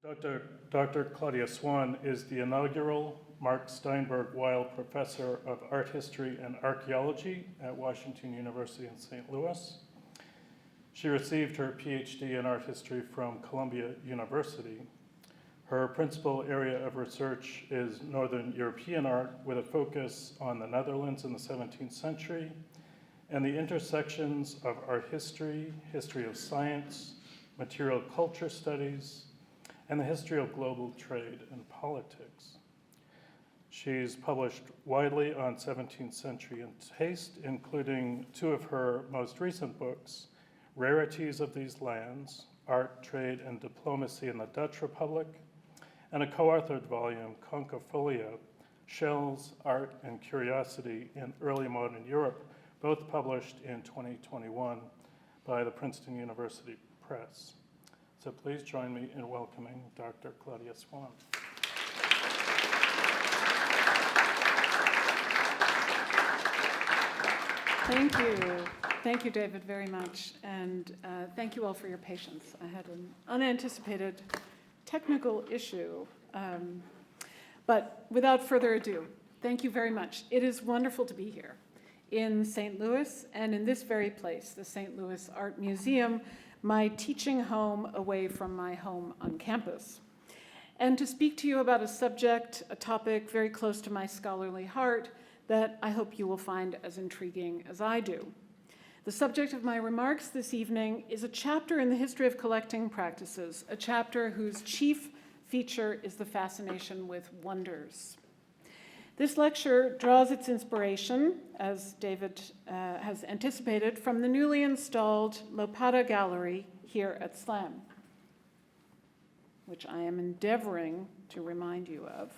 Dr. Claudia Swan is the inaugural Mark Steinberg Weil Professor of Art History and Archaeology at Washington University in St. Louis. She received her PhD in art history from Columbia University. Her principal area of research is Northern European art with a focus on the Netherlands in the 17th century and the intersections of art history, history of science, material culture studies, and the history of global trade and politics. She's published widely on 17th century taste, including two of her most recent books, Rarities of These Lands, Art, Trade, and Diplomacy in the Dutch Republic, and a co-authored volume, Conchofolia, Shells, Art, and Curiosity in Early Modern Europe, both published in 2021 by the Princeton University Press. So please join me in welcoming Dr. Claudia Swan. Thank you. Thank you, David, very much. And thank you all for your patience. I had an unanticipated technical issue. But without further ado, thank you very much. It is wonderful to be here in St. Louis and in this very place, the St. Louis Art Museum, my teaching home away from my home on campus. And to speak to you about a subject, a topic very close to my scholarly heart that I hope you will find as intriguing as I do. The subject of my remarks this evening is a chapter in the history of collecting practices, a chapter whose chief feature is the fascination with wonders. This lecture draws its inspiration, as David has anticipated, from the newly installed Lopata Gallery here at SLAM, which I am endeavoring to remind you of.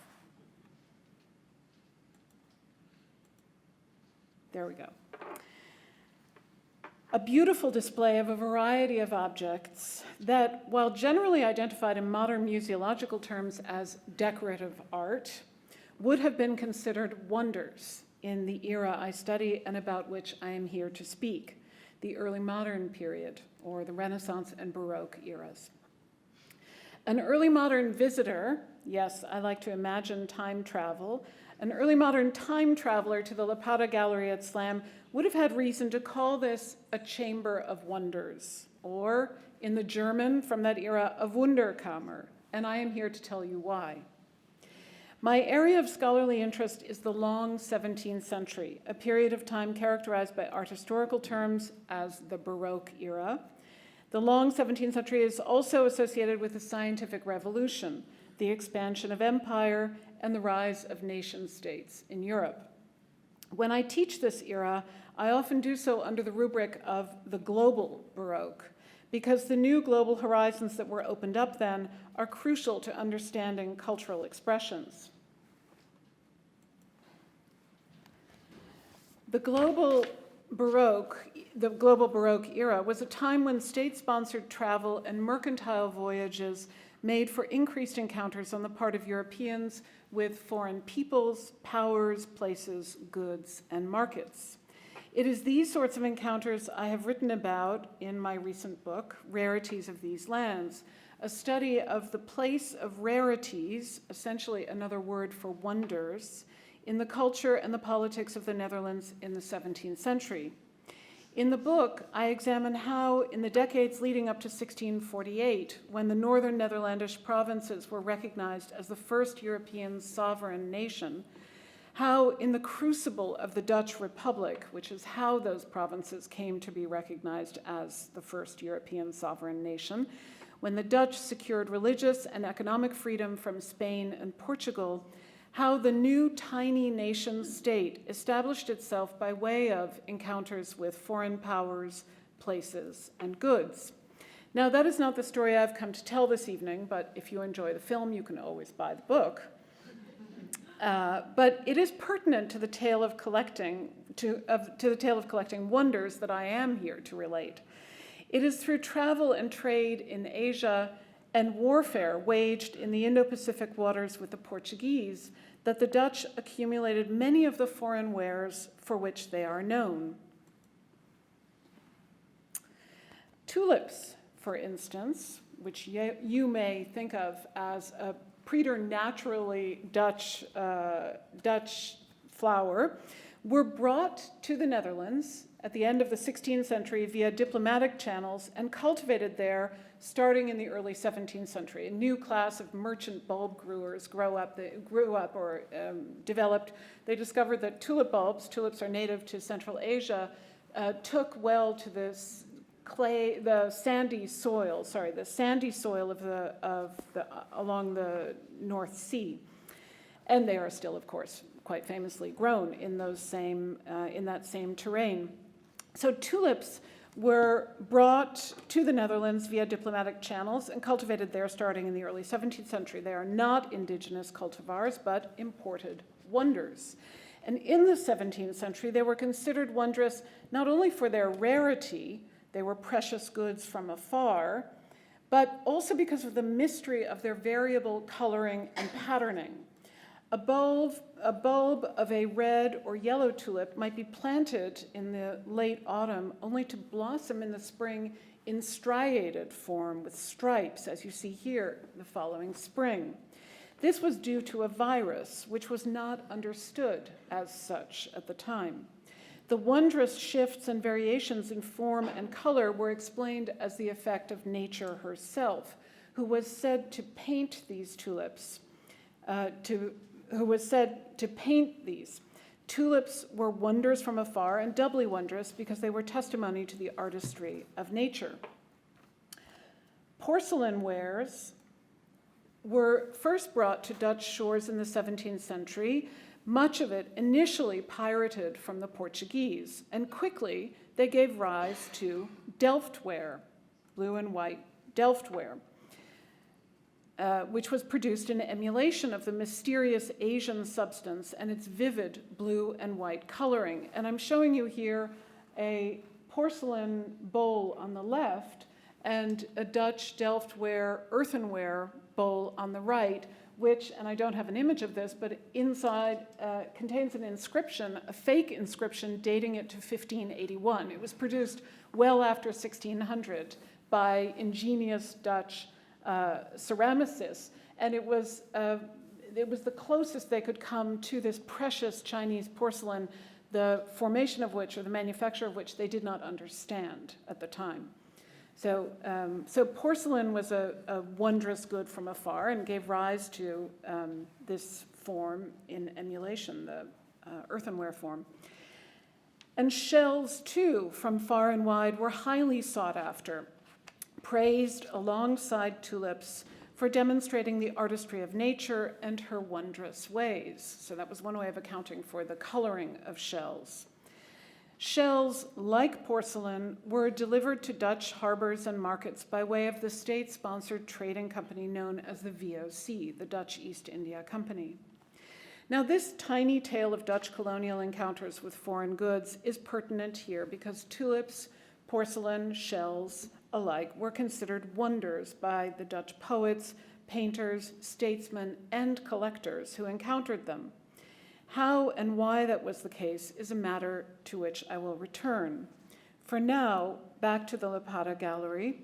There we go. A beautiful display of a variety of objects that, while generally identified in modern museological terms as decorative art, would have been considered wonders in the era I study and about which I am here to speak, the early modern period, or the Renaissance and Baroque eras. An early modern visitor, yes, I like to imagine time travel, an early modern time traveler to the Lopata Gallery at SLAM would have had reason to call this a chamber of wonders, or in the German from that era, a Wunderkammern, and I am here to tell you why. My area of scholarly interest is the long 17th century, a period of time characterized by art historical terms as the Baroque era. The long 17th century is also associated with the scientific revolution, the expansion of empire, and the rise of nation-states in Europe. When I teach this era, I often do so under the rubric of the global Baroque, because the new global horizons that were opened up then are crucial to understanding cultural expressions. The global Baroque era was a time when state-sponsored travel and mercantile voyages made for increased encounters on the part of Europeans with foreign peoples, powers, places, goods, and markets. It is these sorts of encounters I have written about in my recent book, Rarities of These Lands, a study of the place of rarities, essentially another word for wonders, in the culture and the politics of the Netherlands in the 17th century. In the book, I examine how, in the decades leading up to 1648, when the northern Netherlandish provinces were recognized as the first European sovereign nation, how in the crucible of the Dutch Republic, which is how those provinces came to be recognized as the first European sovereign nation, when the Dutch secured religious and economic freedom from Spain and Portugal, how the new tiny nation state established itself by way of encounters with foreign powers, places, and goods. Now, that is not the story I've come to tell this evening, but if you enjoy the film, you can always buy the book. But it is pertinent to the tale of collecting, to the tale of collecting wonders that I am here to relate. It is through travel and trade in Asia and warfare waged in the Indo-Pacific waters with the Portuguese that the Dutch accumulated many of the foreign wares for which they are known. Tulips, for instance, which you may think of as a preternaturally Dutch flower, were brought to the Netherlands at the end of the 16th century via diplomatic channels and cultivated there starting in the early 17th century. A new class of merchant bulb growers developed. They discovered that tulip bulbs, tulips are native to Central Asia, took well to this the sandy soil along the North Sea. And they are still, of course, quite famously grown in that same terrain. So tulips were brought to the Netherlands via diplomatic channels and cultivated there starting in the early 17th century. They are not indigenous cultivars, but imported wonders. And in the 17th century, they were considered wondrous not only for their rarity, they were precious goods from afar, but also because of the mystery of their variable coloring and patterning. A bulb of a red or yellow tulip might be planted in the late autumn only to blossom in the spring in striated form with stripes, as you see here the following spring. This was due to a virus which was not understood as such at the time. The wondrous shifts and variations in form and color were explained as the effect of nature herself, who was said to paint these tulips, who was said to paint these. Tulips were wonders from afar and doubly wondrous because they were testimony to the artistry of nature. Porcelain wares were first brought to Dutch shores in the 17th century, much of it initially pirated from the Portuguese, and quickly they gave rise to Delftware, blue and white Delftware, which was produced in emulation of the mysterious Asian substance and its vivid blue and white coloring. And I'm showing you here a porcelain bowl on the left and a Dutch Delftware earthenware bowl on the right, which, and I don't have an image of this, but inside contains an inscription, a fake inscription dating it to 1581. It was produced well after 1600 by ingenious Dutch ceramicists, and it was the closest they could come to this precious Chinese porcelain, the formation of which, or the manufacture of which, they did not understand at the time. So porcelain was a wondrous good from afar and gave rise to this form in emulation, the earthenware form. And shells, too, from far and wide were highly sought after, praised alongside tulips for demonstrating the artistry of nature and her wondrous ways. So that was one way of accounting for the coloring of shells. Shells, like porcelain, were delivered to Dutch harbors and markets by way of the state-sponsored trading company known as the VOC, the Dutch East India Company. Now, this tiny tale of Dutch colonial encounters with foreign goods is pertinent here because tulips, porcelain, shells alike were considered wonders by the Dutch poets, painters, statesmen, and collectors who encountered them. How and why that was the case is a matter to which I will return. For now, back to the Lapata Gallery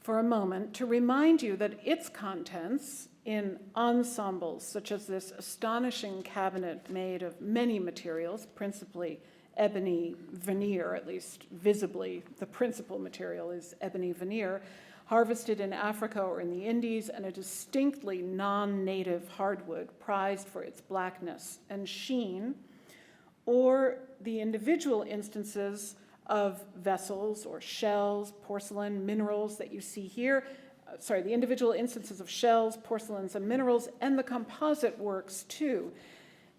for a moment to remind you that its contents in ensembles, such as this astonishing cabinet made of many materials, principally ebony veneer, at least visibly, the principal material is ebony veneer, harvested in Africa or in the Indies, and a distinctly non-native hardwood prized for its blackness and sheen, or the individual instances of vessels or shells, porcelain, minerals that you see here, the individual instances of shells, porcelains, and minerals, and the composite works too.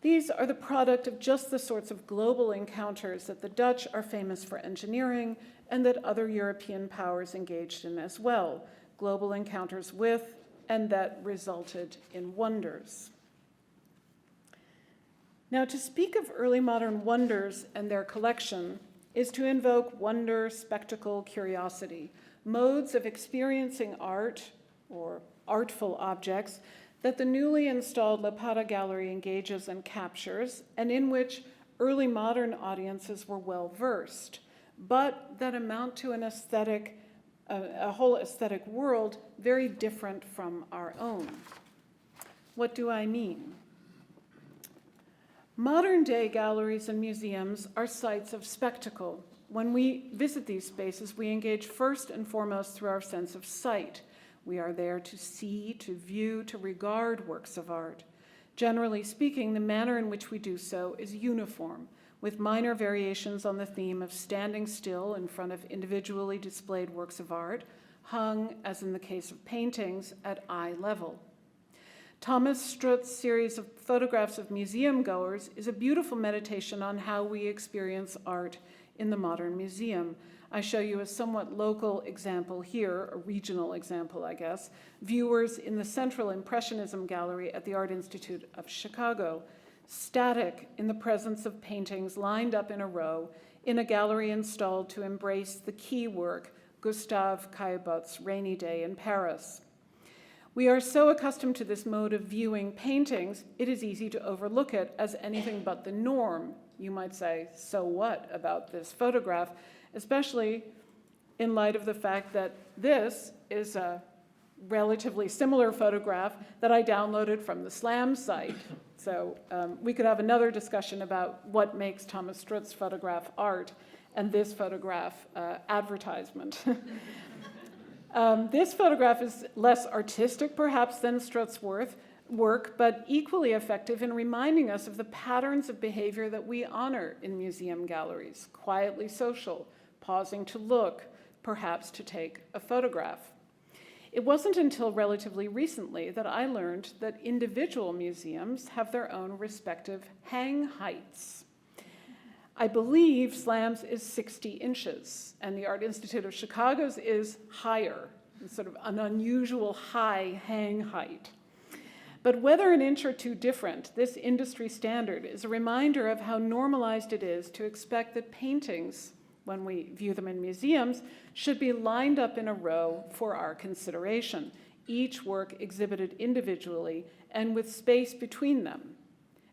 These are the product of just the sorts of global encounters that the Dutch are famous for engineering and that other European powers engaged in as well, global encounters with and that resulted in wonders. Now, to speak of early modern wonders and their collection is to invoke wonder, spectacle, curiosity, modes of experiencing art or artful objects that the newly installed Lapata Gallery engages and captures, and in which early modern audiences were well versed, but that amount to an aesthetic a whole aesthetic world very different from our own. What do I mean? Modern-day galleries and museums are sites of spectacle. When we visit these spaces, we engage first and foremost through our sense of sight. We are there to see, to view, to regard works of art. Generally speaking, the manner in which we do so is uniform, with minor variations on the theme of standing still in front of individually displayed works of art, hung, as in the case of paintings, at eye level. Thomas Strutt's series of photographs of museum goers is a beautiful meditation on how we experience art in the modern museum. I show you a somewhat local example here, a regional example, I guess. Viewers in the Central Impressionism Gallery at the Art Institute of Chicago, static in the presence of paintings lined up in a row in a gallery installed to embrace the key work, Gustave Caillebot's Rainy Day in Paris. We are so accustomed to this mode of viewing paintings, it is easy to overlook it as anything but the norm. You might say, so what about this photograph? Especially in light of the fact that this is a relatively similar photograph that I downloaded from the SLAM site. So we could have another discussion about what makes Thomas Strutt's photograph art and this photograph advertisement. This photograph is less artistic, perhaps, than Strutt's work, but equally effective in reminding us of the patterns of behavior that we honor in museum galleries, quietly social, pausing to look, perhaps to take a photograph. It wasn't until relatively recently that I learned that individual museums have their own respective hang heights. I believe SLAM's is 60 inches, and the Art Institute of Chicago's is higher, sort of an unusual high hang height. But whether an inch or two different, this industry standard is a reminder of how normalized it is to expect that paintings, when we view them in museums, should be lined up in a row for our consideration, each work exhibited individually and with space between them.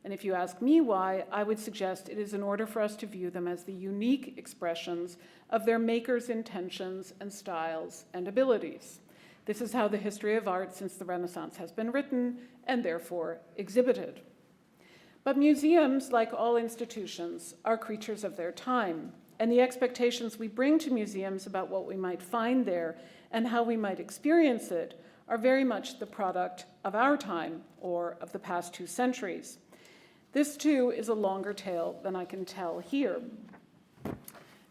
And if you ask me why, I would suggest it is in order for us to view them as the unique expressions of their makers' intentions and styles and abilities. This is how the history of art since the Renaissance has been written and therefore exhibited. But museums, like all institutions, are creatures of their time, and the expectations we bring to museums about what we might find there and how we might experience it are very much the product of our time or of the past 2 centuries. This, too, is a longer tale than I can tell here.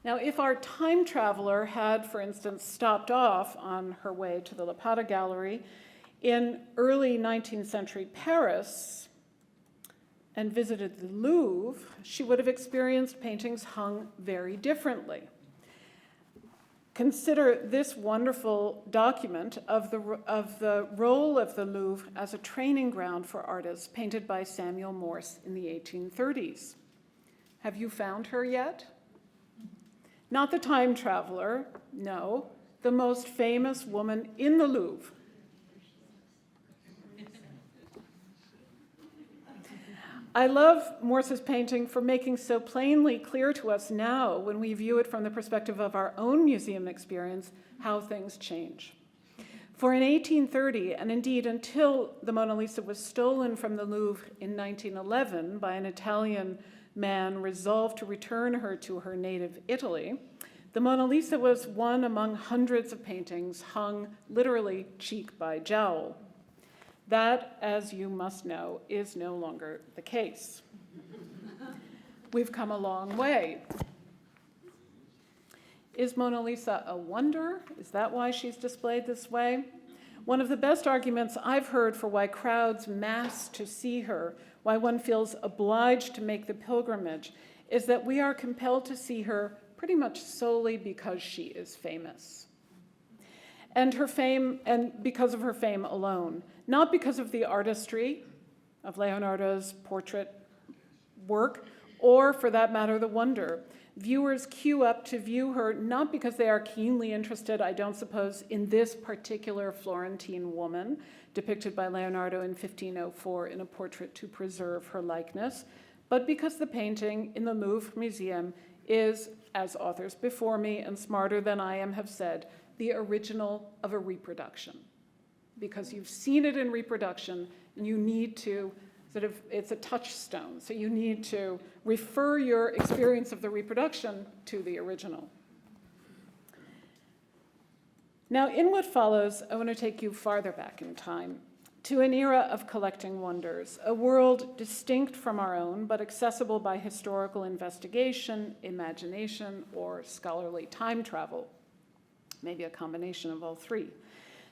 Now, if our time traveler had, for instance, stopped off on her way to the Lapata Gallery in early 19th century Paris and visited the Louvre, she would have experienced paintings hung very differently. Consider this wonderful document of the role of the Louvre as a training ground for artists, painted by Samuel Morse in the 1830s. Have you found her yet? Not the time traveler, no, the most famous woman in the Louvre. I love Morse's painting for making so plainly clear to us now, when we view it from the perspective of our own museum experience, how things change. For in 1830, and indeed until the Mona Lisa was stolen from the Louvre in 1911 by an Italian man resolved to return her to her native Italy, the Mona Lisa was one among hundreds of paintings hung literally cheek by jowl. That, as you must know, is no longer the case. We've come a long way. Is Mona Lisa a wonder? Is that why she's displayed this way? One of the best arguments I've heard for why crowds mass to see her, why one feels obliged to make the pilgrimage, is that we are compelled to see her pretty much solely because she is famous. And her fame, and because of her fame alone, not because of the artistry of Leonardo's portrait work, or for that matter, the wonder. Viewers queue up to view her not because they are keenly interested, I don't suppose, in this particular Florentine woman, depicted by Leonardo in 1504 in a portrait to preserve her likeness, but because the painting in the Louvre Museum is, as authors before me and smarter than I am have said, the original of a reproduction, because you've seen it in reproduction and you need to it's a touchstone. So you need to refer your experience of the reproduction to the original. Now, in what follows, I want to take you farther back in time to an era of collecting wonders, a world distinct from our own, but accessible by historical investigation, imagination, or scholarly time travel, maybe a combination of all three.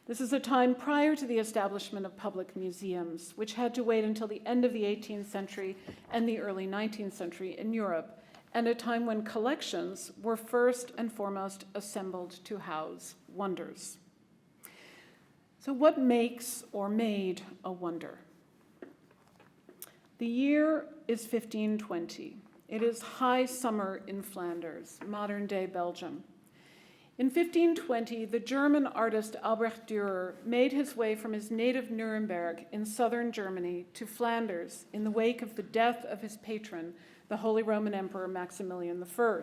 This is a time prior to the establishment of public museums, which had to wait until the end of the 18th century and the early 19th century in Europe, and a time when collections were first and foremost assembled to house wonders. So what makes or made a wonder? The year is 1520. It is high summer in Flanders, modern-day Belgium. In 1520, the German artist Albrecht Dürer made his way from his native Nuremberg in southern Germany to Flanders in the wake of the death of his patron, the Holy Roman Emperor Maximilian I.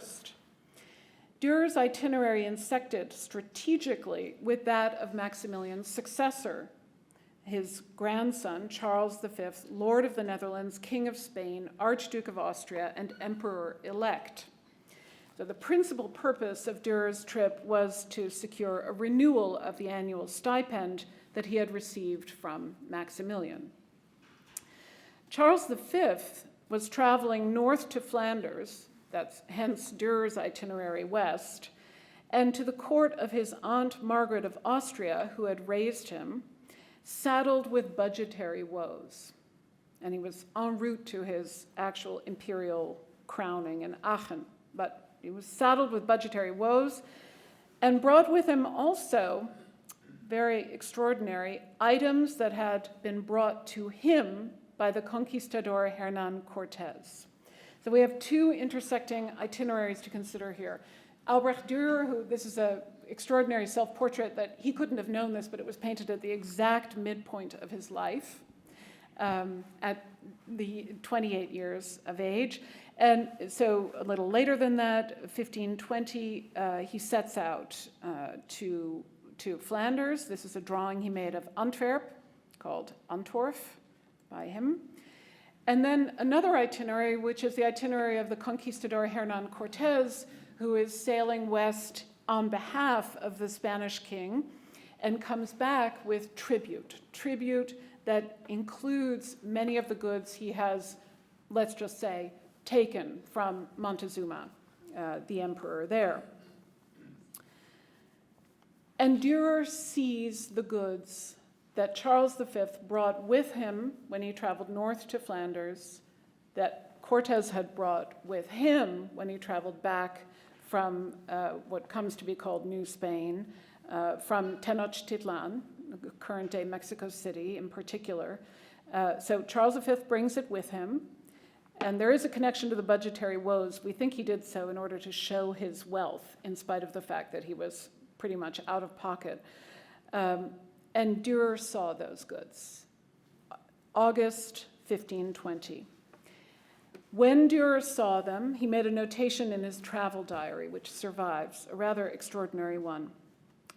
Dürer's itinerary intersected strategically with that of Maximilian's successor, his grandson, Charles V, Lord of the Netherlands, King of Spain, Archduke of Austria, and Emperor-elect. So the principal purpose of Dürer's trip was to secure a renewal of the annual stipend that he had received from Maximilian. Charles V was traveling north to Flanders, that's hence Dürer's itinerary west, and to the court of his aunt Margaret of Austria, who had raised him, saddled with budgetary woes. And he was en route to his actual imperial crowning in Aachen, but he was saddled with budgetary woes and brought with him also, very extraordinary, items that had been brought to him by the conquistador Hernán Cortés. So we have two intersecting itineraries to consider here. Albrecht Dürer, this is an extraordinary self-portrait that he couldn't have known this, but it was painted at the exact midpoint of his life, at the 28 years of age. And so a little later than that, 1520, he sets out to Flanders. This is a drawing he made of Antwerp, called Antwerp by him. And then another itinerary, which is the itinerary of the conquistador Hernán Cortés, who is sailing west on behalf of the Spanish king and comes back with tribute that includes many of the goods he has, let's just say, taken from Montezuma, the emperor there. And Dürer sees the goods that Charles V brought with him when he traveled north to Flanders, that Cortés had brought with him when he traveled back from what comes to be called New Spain, from Tenochtitlan, current-day Mexico City in particular. So Charles V brings it with him, and there is a connection to the budgetary woes. We think he did so in order to show his wealth, in spite of the fact that he was pretty much out of pocket. And Dürer saw those goods. August 1520. When Dürer saw them, he made a notation in his travel diary, which survives, a rather extraordinary one.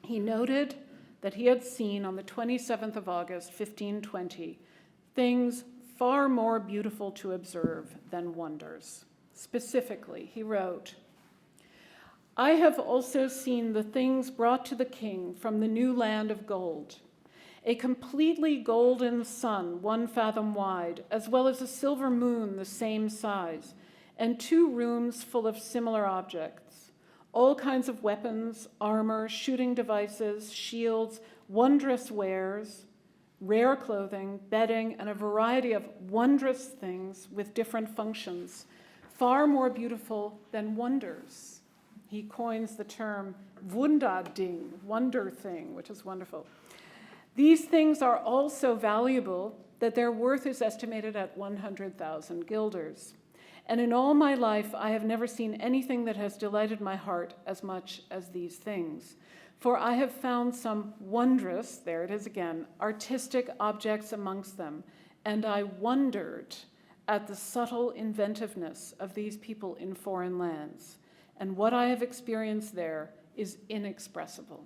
He noted that he had seen on the 27th of August, 1520, things far more beautiful to observe than wonders. Specifically, he wrote, "I have also seen the things brought to the king from the new land of gold, a completely golden sun 1 fathom wide, as well as a silver moon the same size, and 2 rooms full of similar objects, all kinds of weapons, armor, shooting devices, shields, wondrous wares, rare clothing, bedding, and a variety of wondrous things with different functions, far more beautiful than wonders." He coins the term Wunderding, wonder thing, which is wonderful. "These things are all so valuable that their worth is estimated at 100,000 guilders. And in all my life, I have never seen anything that has delighted my heart as much as these things. For I have found some wondrous," there it is again, "artistic objects amongst them, and I wondered at the subtle inventiveness of these people in foreign lands. And what I have experienced there is inexpressible."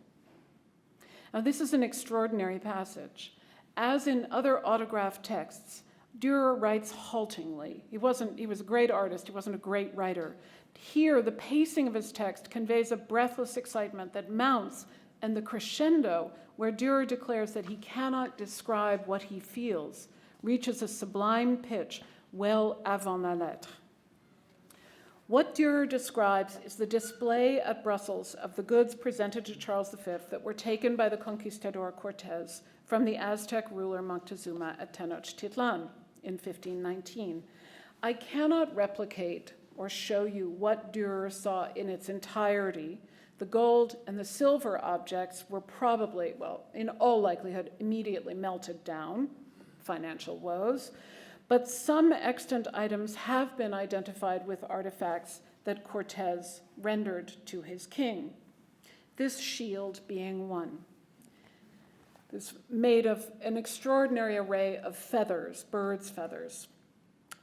Now, this is an extraordinary passage. As in other autograph texts, Dürer writes haltingly. He was a great artist, he wasn't a great writer. Here, the pacing of his text conveys a breathless excitement that mounts, and the crescendo, where Dürer declares that he cannot describe what he feels, reaches a sublime pitch well avant la lettre. What Dürer describes is the display at Brussels of the goods presented to Charles V that were taken by the conquistador Cortés from the Aztec ruler Moctezuma at Tenochtitlan in 1519. I cannot replicate or show you what Dürer saw in its entirety. The gold and the silver objects were probably, well, in all likelihood, immediately melted down, financial woes. But some extant items have been identified with artifacts that Cortés rendered to his king, this shield being one. This made of an extraordinary array of feathers, birds' feathers.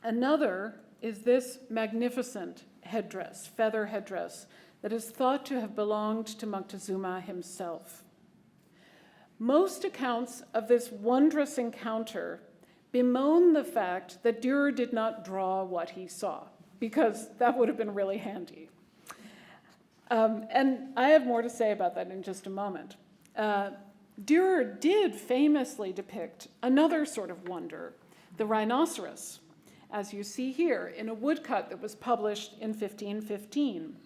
Another is this magnificent headdress, feather headdress, that is thought to have belonged to Moctezuma himself. Most accounts of this wondrous encounter bemoan the fact that Dürer did not draw what he saw, because that would have been really handy. And I have more to say about that in just a moment. Dürer did famously depict another sort of wonder, the rhinoceros, as you see here in a woodcut that was published in 1515.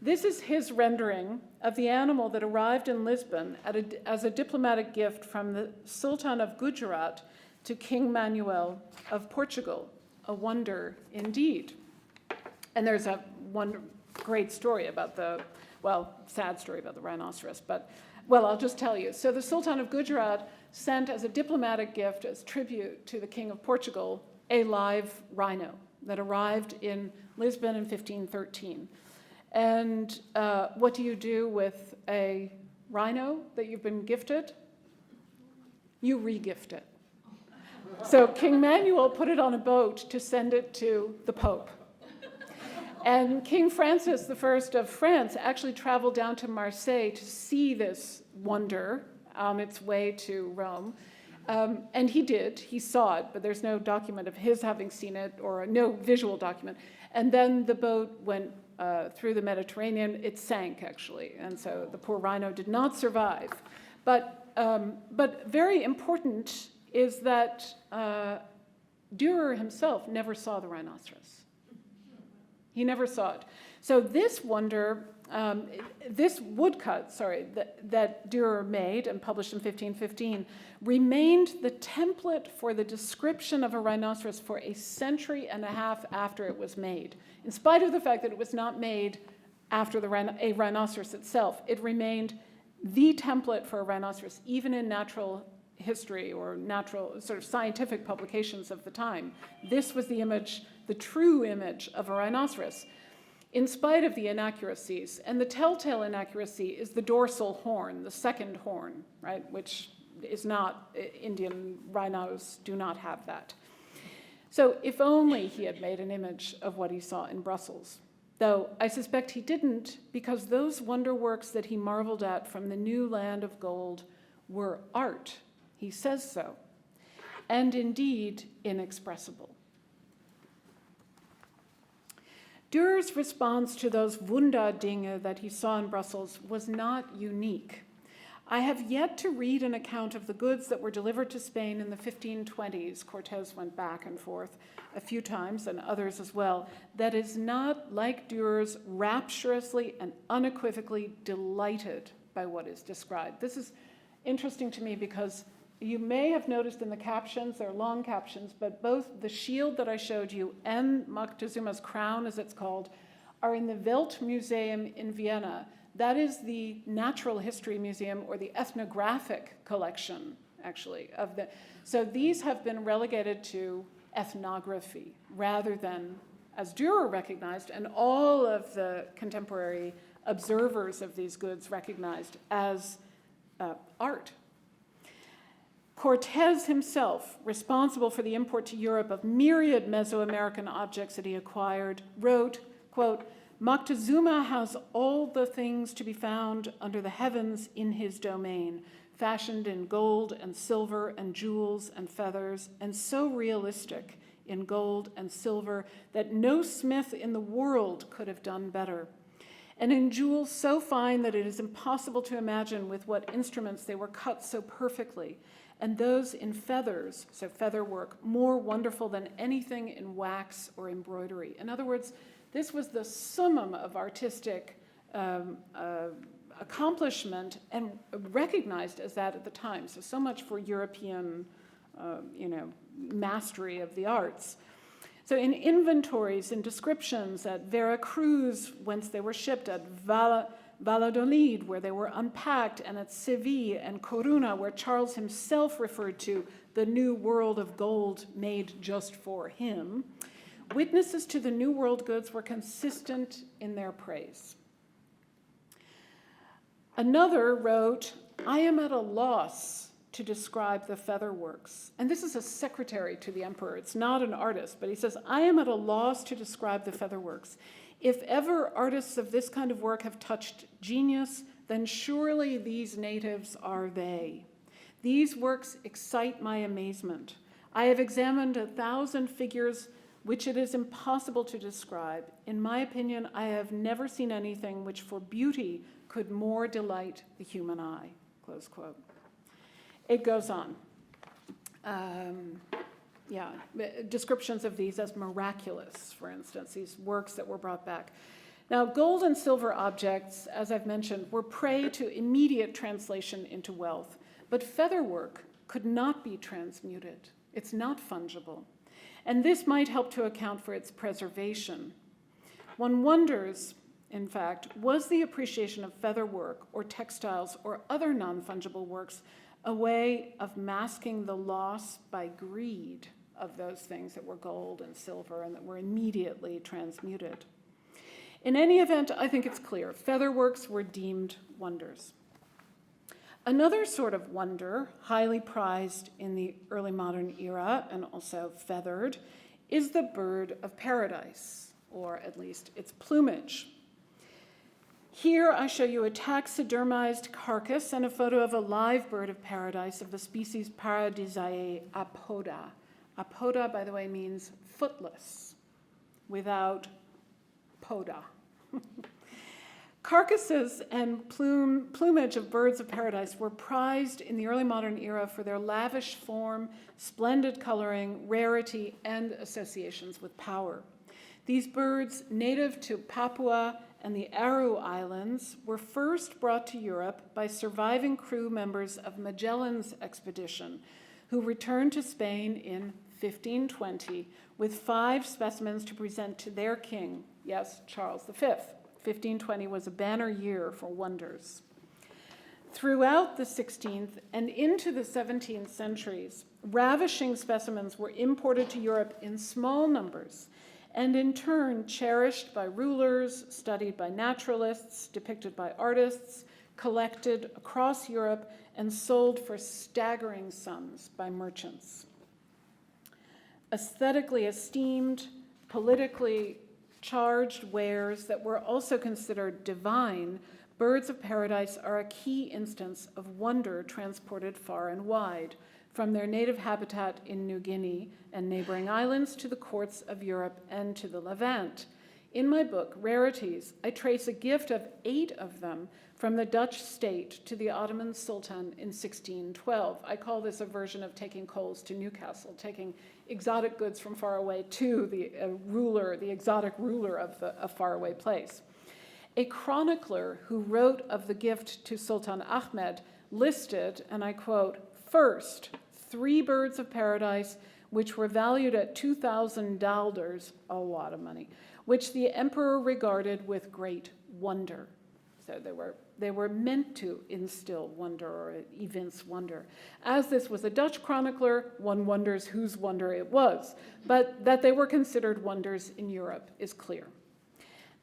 This is his rendering of the animal that arrived in Lisbon as a diplomatic gift from the Sultan of Gujarat to King Manuel of Portugal, a wonder indeed. And there's one great story about sad story about the rhinoceros, but, well, I'll just tell you. So the Sultan of Gujarat sent as a diplomatic gift, as tribute to the King of Portugal, a live rhino that arrived in Lisbon in 1513. And what do you do with a rhino that you've been gifted? You re-gift it. So King Manuel put it on a boat to send it to the Pope. And King Francis I of France actually traveled down to Marseille to see this wonder on its way to Rome. And he did, he saw it, but there's no document of his having seen it, or no visual document. And then the boat went through the Mediterranean. It sank, actually, and so the poor rhino did not survive. But very important is that Dürer himself never saw the rhinoceros. He never saw it. So this wonder, this woodcut, that Dürer made and published in 1515, remained the template for the description of a rhinoceros for a century and a half after it was made. In spite of the fact that it was not made after a rhinoceros itself, it remained the template for a rhinoceros, even in natural history or natural sort of scientific publications of the time. This was the image, the true image of a rhinoceros, in spite of the inaccuracies. And the telltale inaccuracy is the dorsal horn, the second horn, right, which is not, Indian rhinos do not have that. So if only he had made an image of what he saw in Brussels, though I suspect he didn't, because those wonder works that he marveled at from the new land of gold were art. He says so, and indeed inexpressible. Dürer's response to those Wunderdinge that he saw in Brussels was not unique. I have yet to read an account of the goods that were delivered to Spain in the 1520s. Cortés went back and forth a few times, and others as well, that is not, like Dürer's, rapturously and unequivocally delighted by what is described. This is interesting to me because you may have noticed in the captions, they're long captions, but both the shield that I showed you and Moctezuma's crown, as it's called, are in the Weltmuseum in Vienna. That is the Natural History Museum, or the ethnographic collection, actually. So these have been relegated to ethnography rather than, as Dürer recognized, and all of the contemporary observers of these goods recognized, as art. Cortés himself, responsible for the import to Europe of myriad Mesoamerican objects that he acquired, wrote, quote, "Moctezuma has all the things to be found under the heavens in his domain, fashioned in gold and silver and jewels and feathers, and so realistic in gold and silver that no smith in the world could have done better, and in jewels so fine that it is impossible to imagine with what instruments they were cut so perfectly, and those in feathers, so feather work, more wonderful than anything in wax or embroidery. In other words, this was the summum of artistic accomplishment and recognized as that at the time. So much for European, mastery of the arts. So in inventories and descriptions at Veracruz, whence they were shipped, at Valladolid, where they were unpacked, and at Seville and Coruna, where Charles himself referred to the new world of gold made just for him, witnesses to the New World goods were consistent in their praise. Another wrote, "I am at a loss to describe the feather works." And this is a secretary to the emperor. It's not an artist, but he says, "I am at a loss to describe the feather works. If ever artists of this kind of work have touched genius, then surely these natives are they. These works excite my amazement. I have examined 1,000 figures which it is impossible to describe. In my opinion, I have never seen anything which for beauty could more delight the human eye," close quote. It goes on. Descriptions of these as miraculous, for instance, these works that were brought back. Now, gold and silver objects, as I've mentioned, were prey to immediate translation into wealth, but feather work could not be transmuted. It's not fungible. And this might help to account for its preservation. One wonders, in fact, was the appreciation of feather work or textiles or other non-fungible works a way of masking the loss by greed of those things that were gold and silver and that were immediately transmuted? In any event, I think it's clear, feather works were deemed wonders. Another sort of wonder, highly prized in the early modern era and also feathered, is the bird of paradise, or at least its plumage. Here I show you a taxidermized carcass and a photo of a live bird of paradise of the species Paradisaea apoda. Apoda, by the way, means footless, without poda. Carcasses and plumage of birds of paradise were prized in the early modern era for their lavish form, splendid coloring, rarity, and associations with power. These birds, native to Papua and the Aru Islands, were first brought to Europe by surviving crew members of Magellan's expedition, who returned to Spain in 1520 with 5 specimens to present to their king, yes, Charles V. 1520 was a banner year for wonders. Throughout the 16th and into the 17th centuries, ravishing specimens were imported to Europe in small numbers and in turn cherished by rulers, studied by naturalists, depicted by artists, collected across Europe, and sold for staggering sums by merchants. Aesthetically esteemed, politically charged wares that were also considered divine, birds of paradise are a key instance of wonder transported far and wide, from their native habitat in New Guinea and neighboring islands to the courts of Europe and to the Levant. In my book, Rarities, I trace a gift of 8 of them from the Dutch state to the Ottoman Sultan in 1612. I call this a version of taking coals to Newcastle, taking exotic goods from far away to the exotic ruler of a faraway place. A chronicler who wrote of the gift to Sultan Ahmed listed, and I quote, "First, 3 birds of paradise, which were valued at 2,000 dalders, a lot of money, which the emperor regarded with great wonder." So they were meant to instill wonder or evince wonder. As this was a Dutch chronicler, one wonders whose wonder it was, but that they were considered wonders in Europe is clear.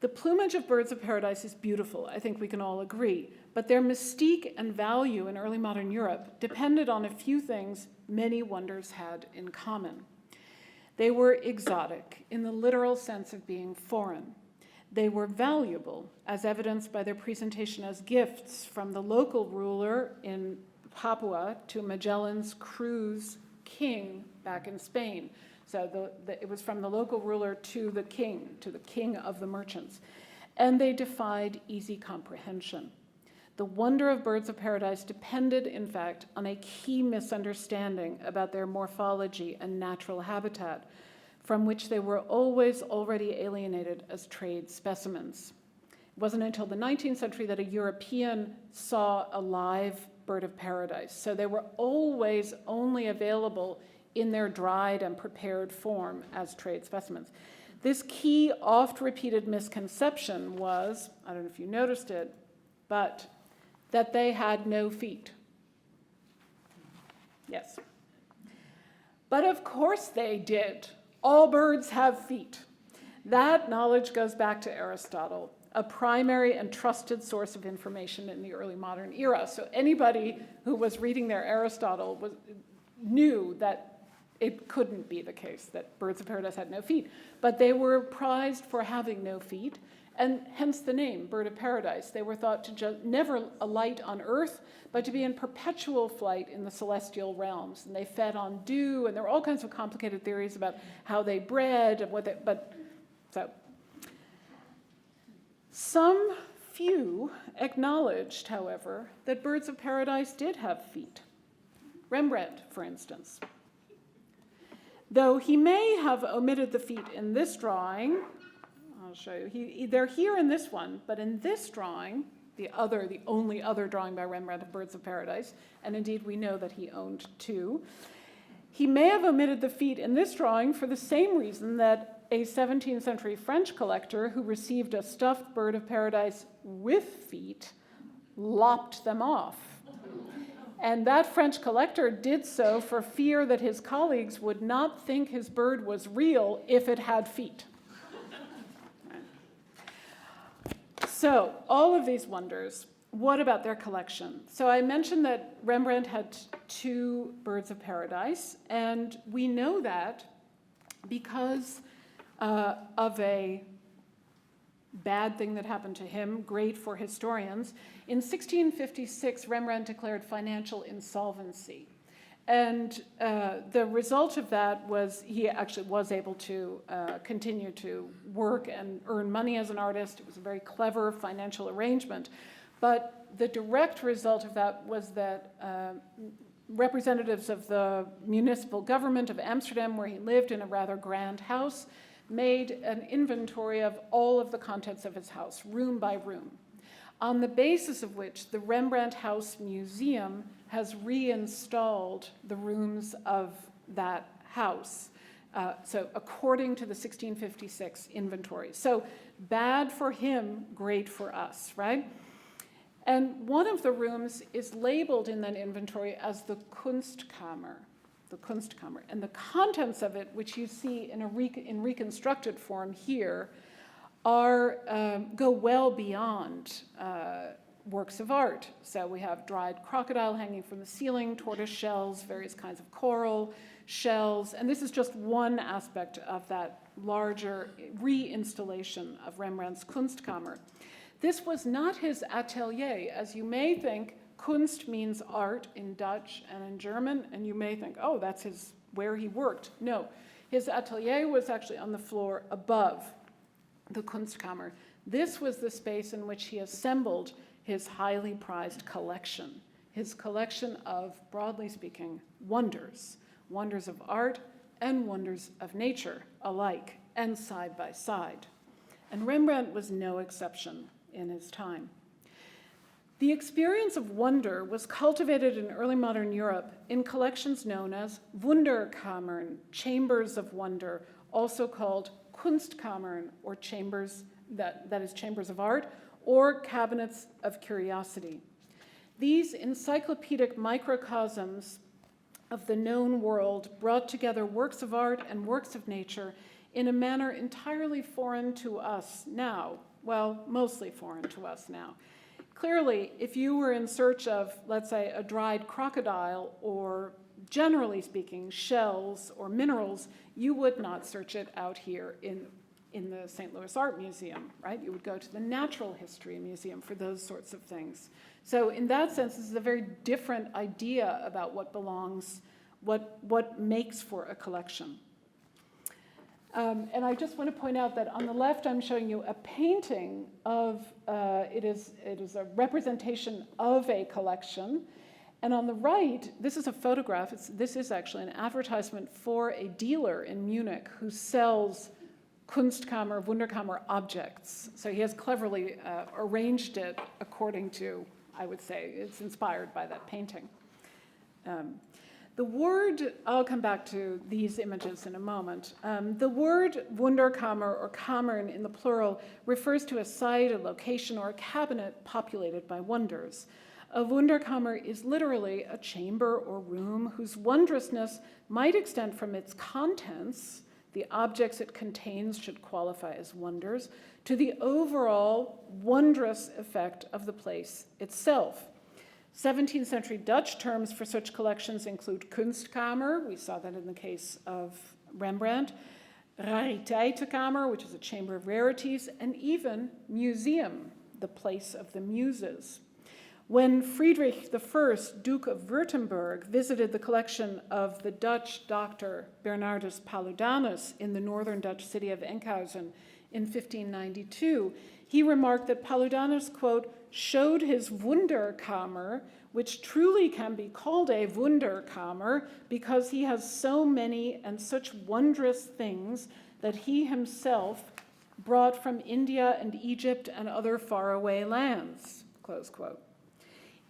The plumage of birds of paradise is beautiful, I think we can all agree, but their mystique and value in early modern Europe depended on a few things many wonders had in common. They were exotic in the literal sense of being foreign. They were valuable, as evidenced by their presentation as gifts from the local ruler in Papua to Magellan's cruise king back in Spain. So it was from the local ruler to the king of the merchants. And they defied easy comprehension. The wonder of birds of paradise depended, in fact, on a key misunderstanding about their morphology and natural habitat, from which they were always already alienated as trade specimens. It wasn't until the 19th century that a European saw a live bird of paradise. So they were always only available in their dried and prepared form as trade specimens. This key, oft-repeated misconception was, I don't know if you noticed it, but that they had no feet. Yes. But of course they did. All birds have feet. That knowledge goes back to Aristotle, a primary and trusted source of information in the early modern era. So anybody who was reading their Aristotle knew that it couldn't be the case that birds of paradise had no feet. But they were prized for having no feet, and hence the name, bird of paradise. They were thought to just never alight on earth, but to be in perpetual flight in the celestial realms. And they fed on dew, and there were all kinds of complicated theories about how they bred and what they, Some few acknowledged, however, that birds of paradise did have feet. Rembrandt, for instance. Though he may have omitted the feet in this drawing, I'll show you. They're here in this one, but in this drawing, the only other drawing by Rembrandt of birds of paradise, and indeed we know that he owned two, he may have omitted the feet in this drawing for the same reason that a 17th century French collector who received a stuffed bird of paradise with feet lopped them off. And that French collector did so for fear that his colleagues would not think his bird was real if it had feet. So, all of these wonders, what about their collection? So I mentioned that Rembrandt had two birds of paradise, and we know that because of a bad thing that happened to him, great for historians. In 1656, Rembrandt declared financial insolvency. And the result of that was he actually was able to continue to work and earn money as an artist. It was a very clever financial arrangement. But the direct result of that was that representatives of the municipal government of Amsterdam, where he lived in a rather grand house, made an inventory of all of the contents of his house, room by room, on the basis of which the Rembrandt House Museum has reinstalled the rooms of that house. So according to the 1656 inventory. So bad for him, great for us, right? And one of the rooms is labeled in that inventory as the Kunstkammer. And the contents of it, which you see in reconstructed form here, go well beyond works of art. So we have dried crocodile hanging from the ceiling, tortoise shells, various kinds of coral shells, and this is just one aspect of that larger reinstallation of Rembrandt's Kunstkammer. This was not his atelier, as you may think. Kunst means art in Dutch and in German, and you may think, oh, that's where he worked. No, his atelier was actually on the floor above the Kunstkammer. This was the space in which he assembled his highly prized collection, his collection of, broadly speaking, wonders of art and wonders of nature alike and side by side. And Rembrandt was no exception in his time. The experience of wonder was cultivated in early modern Europe in collections known as Wunderkammern, chambers of wonder, also called Kunstkammern, or chambers, that is chambers of art, or cabinets of curiosity. These encyclopedic microcosms of the known world brought together works of art and works of nature in a manner entirely foreign to us now. Well, mostly foreign to us now. Clearly, if you were in search of, let's say, a dried crocodile, or generally speaking, shells or minerals, you would not search it out here in in the St. Louis Art Museum, right? You would go to the Natural History Museum for those sorts of things. So in that sense, this is a very different idea about what belongs, what makes for a collection. And I just want to point out that on the left, I'm showing you a painting of, it is a representation of a collection. And on the right, this is a photograph. This is actually an advertisement for a dealer in Munich who sells Kunstkammer, Wunderkammer objects. So he has cleverly arranged it according to, I would say, it's inspired by that painting. The word, I'll come back to these images in a moment. The word Wunderkammer or Kammern in the plural refers to a site, a location, or a cabinet populated by wonders. A Wunderkammer is literally a chamber or room whose wondrousness might extend from its contents, the objects it contains should qualify as wonders, to the overall wondrous effect of the place itself. 17th century Dutch terms for such collections include Kunstkamer, we saw that in the case of Rembrandt, Rariteitenkamer, which is a chamber of rarities, and even museum, the place of the muses. When Friedrich I, Duke of Württemberg, visited the collection of the Dutch doctor Bernardus Paludanus in the northern Dutch city of Enkhuizen in 1592, he remarked that Paludanus, quote, showed his Wunderkammer, which truly can be called a Wunderkammer because he has so many and such wondrous things that he himself brought from India and Egypt and other faraway lands, close quote.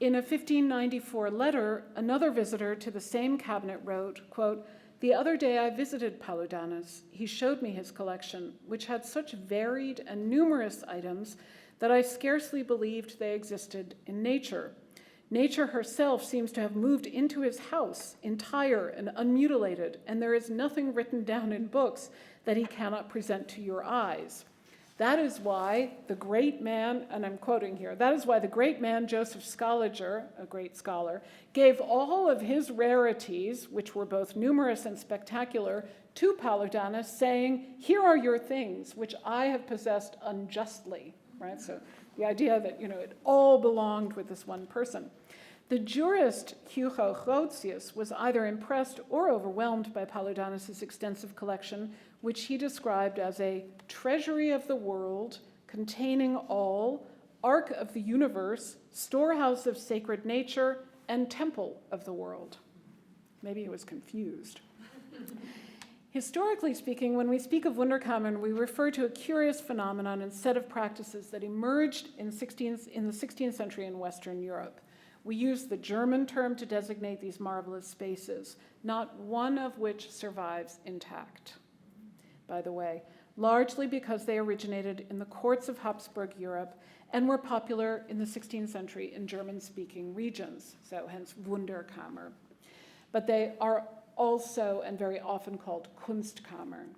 In a 1594 letter, another visitor to the same cabinet wrote, quote, the other day I visited Paludanus. He showed me his collection, which had such varied and numerous items that I scarcely believed they existed in nature. Nature herself seems to have moved into his house, entire and unmutilated, and there is nothing written down in books that he cannot present to your eyes. That is why the great man, and I'm quoting here, that is why the great man Joseph Scaliger, a great scholar, gave all of his rarities, which were both numerous and spectacular, to Paludanus, saying, here are your things, which I have possessed unjustly. Right? So the idea that, it all belonged with this one person. The jurist Hugo Grotius was either impressed or overwhelmed by Paludanus' extensive collection, which he described as a treasury of the world, containing all, ark of the universe, storehouse of sacred nature, and temple of the world. Maybe he was confused. Historically speaking, when we speak of Wunderkammern, we refer to a curious phenomenon and set of practices that emerged in the 16th century in Western Europe. We use the German term to designate these marvelous spaces, not one of which survives intact, by the way, largely because they originated in the courts of Habsburg Europe and were popular in the 16th century in German-speaking regions, so hence Wunderkammer. But they are also and very often called Kunstkammern.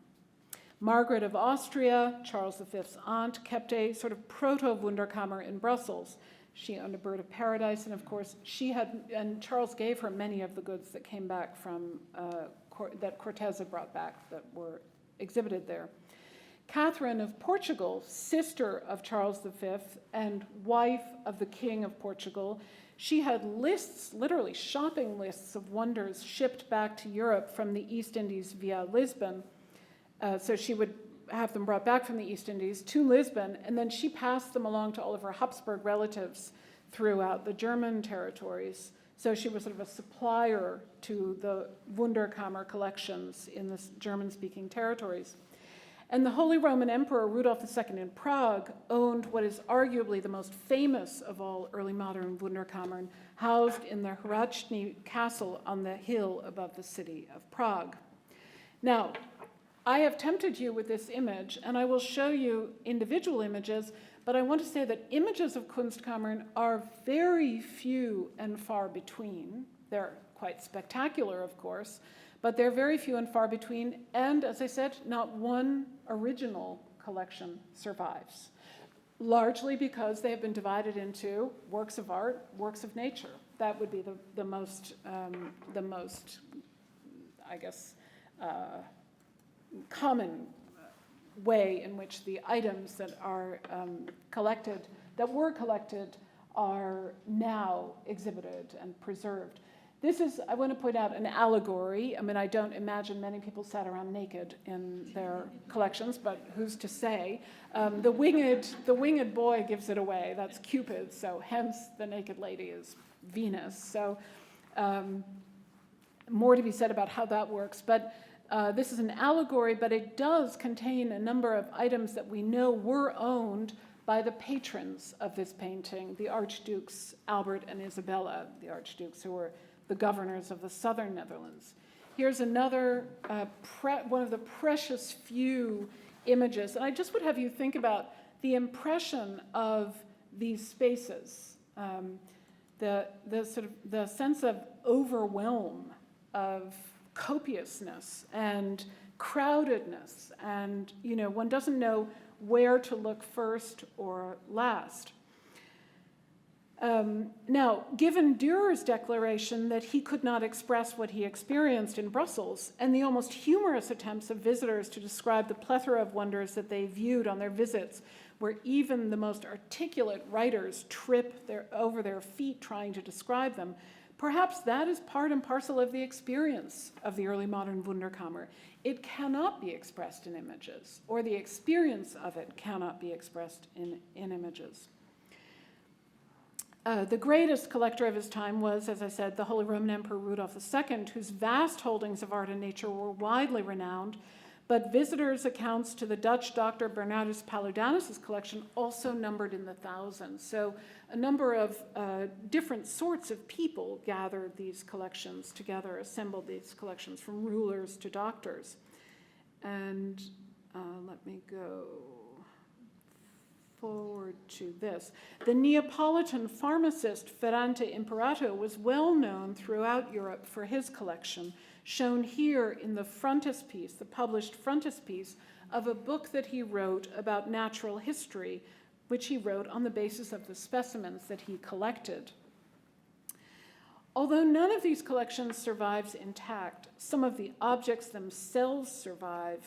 Margaret of Austria, Charles V's aunt, kept a sort of proto-Wunderkammer in Brussels. She owned a bird of paradise, and of course and Charles gave her many of the goods that came back from, that Cortez had brought back that were exhibited there. Catherine of Portugal, sister of Charles V and wife of the King of Portugal, she had lists, literally shopping lists of wonders shipped back to Europe from the East Indies via Lisbon. So she would have them brought back from the East Indies to Lisbon, and then she passed them along to all of her Habsburg relatives throughout the German territories. So she was sort of a supplier to the Wunderkammer collections in the German-speaking territories. And the Holy Roman Emperor Rudolf II in Prague owned what is arguably the most famous of all early modern Wunderkammern, housed in the Hrádčný castle on the hill above the city of Prague. Now, I have tempted you with this image, and I will show you individual images, but I want to say that images of Kunstkammern are very few and far between. They're quite spectacular, of course, but they're very few and far between, and as I said, not one original collection survives, largely because they have been divided into works of art, works of nature. That would be the most, I guess, common way in which the items that are that were collected, are now exhibited and preserved. This is, I want to point out, an allegory. I mean, I don't imagine many people sat around naked in their collections, but who's to say? The winged boy gives it away. That's Cupid, so hence the naked lady is Venus. So more to be said about how that works. But this is an allegory, but it does contain a number of items that we know were owned by the patrons of this painting, the Archdukes Albert and Isabella, the Archdukes who were the governors of the southern Netherlands. Here's another one of the precious few images. And I just would have you think about the impression of these spaces, the sense of overwhelm, of copiousness and crowdedness, and one doesn't know where to look first or last. Now, given Dürer's declaration that he could not express what he experienced in Brussels, and the almost humorous attempts of visitors to describe the plethora of wonders that they viewed on their visits, where even the most articulate writers trip over their feet trying to describe them, perhaps that is part and parcel of the experience of the early modern Wunderkammer. It cannot be expressed in images, or the experience of it cannot be expressed in images. The greatest collector of his time was, as I said, the Holy Roman Emperor Rudolf II, whose vast holdings of art and nature were widely renowned, but visitors' accounts to the Dutch doctor Bernardus Paludanus' collection also numbered in the thousands. So a number of different sorts of people gathered these collections together, assembled these collections, from rulers to doctors. And let me go forward to this. The Neapolitan pharmacist Ferrante Imperato was well known throughout Europe for his collection, shown here in the frontispiece, the published frontispiece of a book that he wrote about natural history, which he wrote on the basis of the specimens that he collected. Although none of these collections survives intact, some of the objects themselves survive,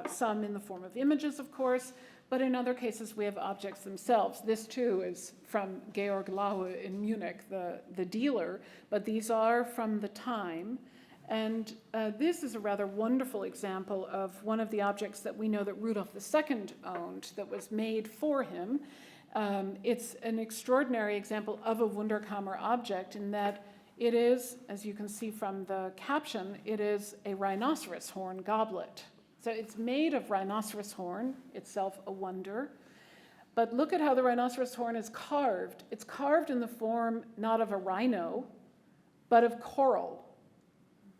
some in the form of images, of course, but in other cases we have objects themselves. This too is from Georg Laue in Munich, the dealer, but these are from the time. And this is a rather wonderful example of one of the objects that we know that Rudolf II owned that was made for him. It's an extraordinary example of a Wunderkammer object in that it is, as you can see from the caption, it is a rhinoceros horn goblet. So it's made of rhinoceros horn, itself a wonder. But look at how the rhinoceros horn is carved. It's carved in the form not of a rhino, but of coral,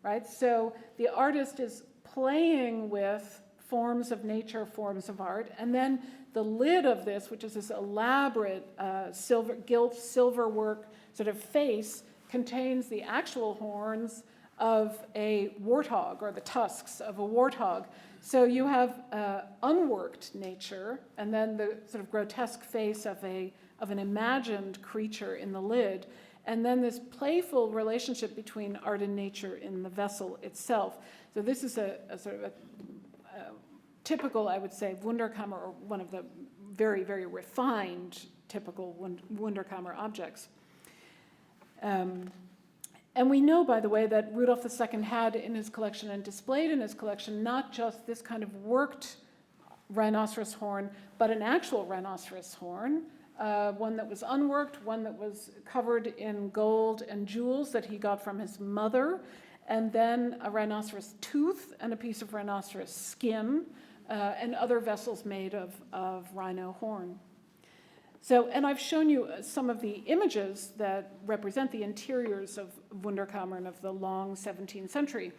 right? So the artist is playing with forms of nature, forms of art, and then the lid of this, which is this elaborate gilt silver work sort of face, contains the actual horns of a warthog, or the tusks of a warthog. So you have unworked nature, and then the sort of grotesque face of an imagined creature in the lid, and then this playful relationship between art and nature in the vessel itself. So this is a sort of a typical, I would say, Wunderkammer, or one of the very, very refined typical Wunderkammer objects. And we know, by the way, that Rudolf II had in his collection and displayed in his collection not just this kind of worked rhinoceros horn, but an actual rhinoceros horn, one that was unworked, one that was covered in gold and jewels that he got from his mother, and then a rhinoceros tooth and a piece of rhinoceros skin, and other vessels made of rhino horn. So, and I've shown you some of the images that represent the interiors of Wunderkammern of the long 17th century.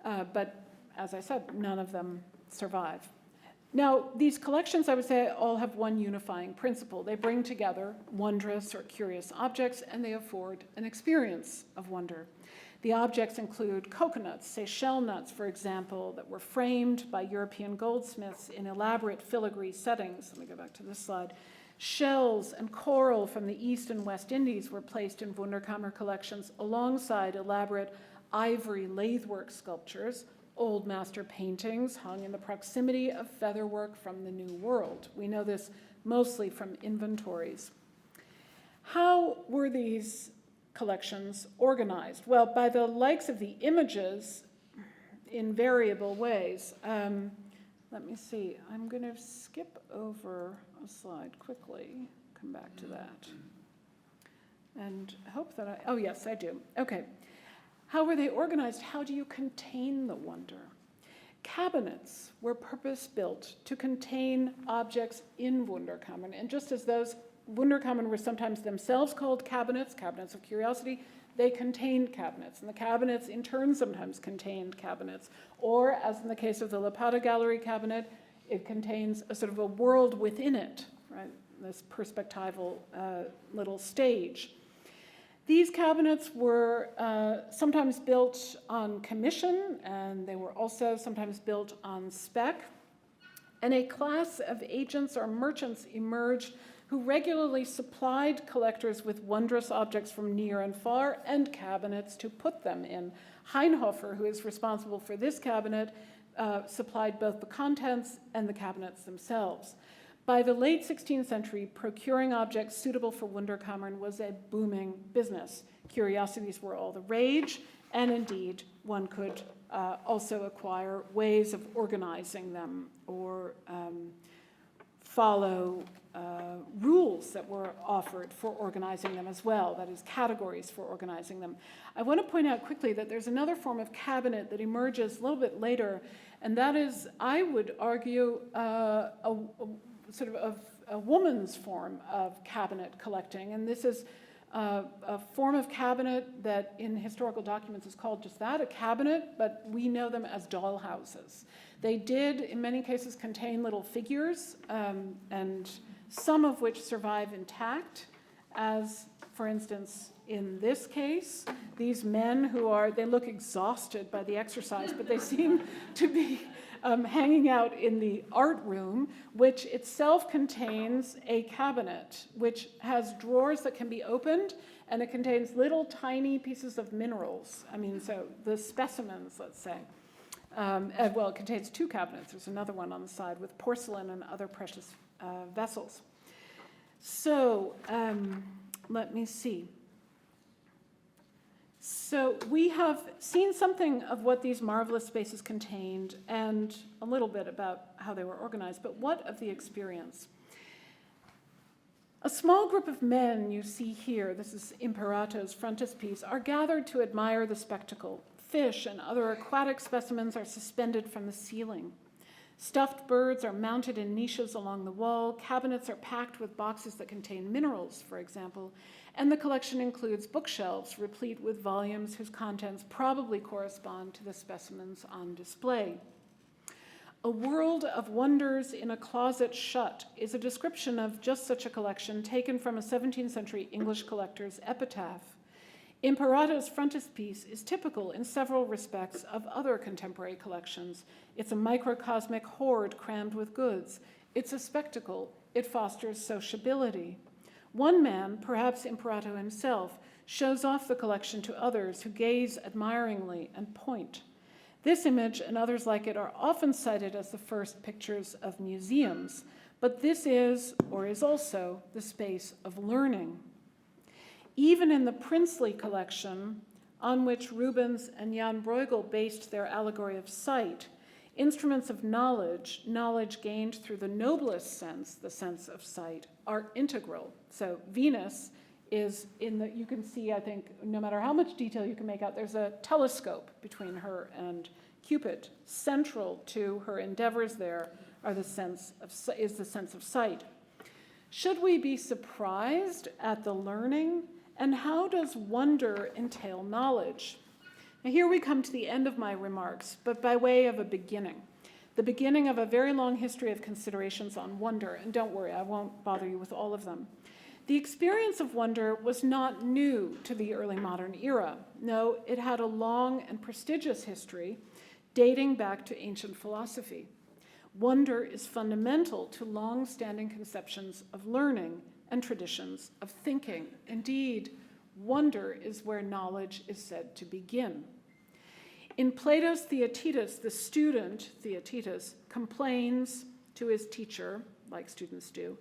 But as I said, none of them survive. Now, these collections, I would say, all have one unifying principle. They bring together wondrous or curious objects, and they afford an experience of wonder. The objects include coconuts, Seychelles nuts, for example, that were framed by European goldsmiths in elaborate filigree settings. Let me go back to this slide. Shells and coral from the East and West Indies were placed in Wunderkammer collections alongside elaborate ivory lathework sculptures, old master paintings hung in the proximity of featherwork from the New World. We know this mostly from inventories. How were these collections organized? Well, by the likes of the images in variable ways. Let me see, I'm going to skip over a slide quickly, come back to that. And hope that oh yes, I do. Okay. How were they organized? How do you contain the wonder? Cabinets were purpose-built to contain objects in Wunderkammern. And just as those Wunderkammern were sometimes themselves called cabinets, cabinets of curiosity, they contained cabinets. And the cabinets in turn sometimes contained cabinets. Or, as in the case of the Lapata Gallery cabinet, it contains a sort of a world within it, right? This perspectival little stage. These cabinets were sometimes built on commission, and they were also sometimes built on spec. And a class of agents or merchants emerged who regularly supplied collectors with wondrous objects from near and far and cabinets to put them in. Heinhofer, who is responsible for this cabinet, supplied both the contents and the cabinets themselves. By the late 16th century, procuring objects suitable for Wunderkammern was a booming business. Curiosities were all the rage, and indeed, one could also acquire ways of organizing them or follow rules that were offered for organizing them as well, that is, categories for organizing them. I want to point out quickly that there's another form of cabinet that emerges a little bit later, and that is, I would argue, sort of a woman's form of cabinet collecting, and this is a form of cabinet that in historical documents is called just that, a cabinet, but we know them as doll houses. They did, in many cases, contain little figures, and some of which survive intact, as, for instance, in this case, these men who they look exhausted by the exercise, but they seem to be hanging out in the art room, which itself contains a cabinet, which has drawers that can be opened, and it contains little tiny pieces of minerals. I mean, so the specimens, let's say. Well, it contains two cabinets. There's another one on the side with porcelain and other precious vessels. So let me see. So we have seen something of what these marvelous spaces contained and a little bit about how they were organized, but what of the experience? A small group of men you see here, this is Imperato's frontispiece, are gathered to admire the spectacle. Fish and other aquatic specimens are suspended from the ceiling. Stuffed birds are mounted in niches along the wall. Cabinets are packed with boxes that contain minerals, for example, and the collection includes bookshelves replete with volumes whose contents probably correspond to the specimens on display. A world of wonders in a closet shut is a description of just such a collection taken from a 17th century English collector's epitaph. Imperato's frontispiece is typical in several respects of other contemporary collections. It's a microcosmic hoard crammed with goods. It's a spectacle. It fosters sociability. One man, perhaps Imperato himself, shows off the collection to others who gaze admiringly and point. This image and others like it are often cited as the first pictures of museums, but this is, or is also, the space of learning. Even in the princely collection, on which Rubens and Jan Bruegel based their allegory of sight, instruments of knowledge, knowledge gained through the noblest sense, the sense of sight, are integral. So Venus is you can see, I think, no matter how much detail you can make out, there's a telescope between her and Cupid. Central to her endeavors there is the sense of sight. Should we be surprised at the learning? And how does wonder entail knowledge? Now here we come to the end of my remarks, but by way of a beginning. The beginning of a very long history of considerations on wonder. And don't worry, I won't bother you with all of them. The experience of wonder was not new to the early modern era. No, it had a long and prestigious history dating back to ancient philosophy. Wonder is fundamental to long-standing conceptions of learning and traditions of thinking. Indeed, wonder is where knowledge is said to begin. In Plato's Theaetetus, the student, Theaetetus, complains to his teacher, like students do,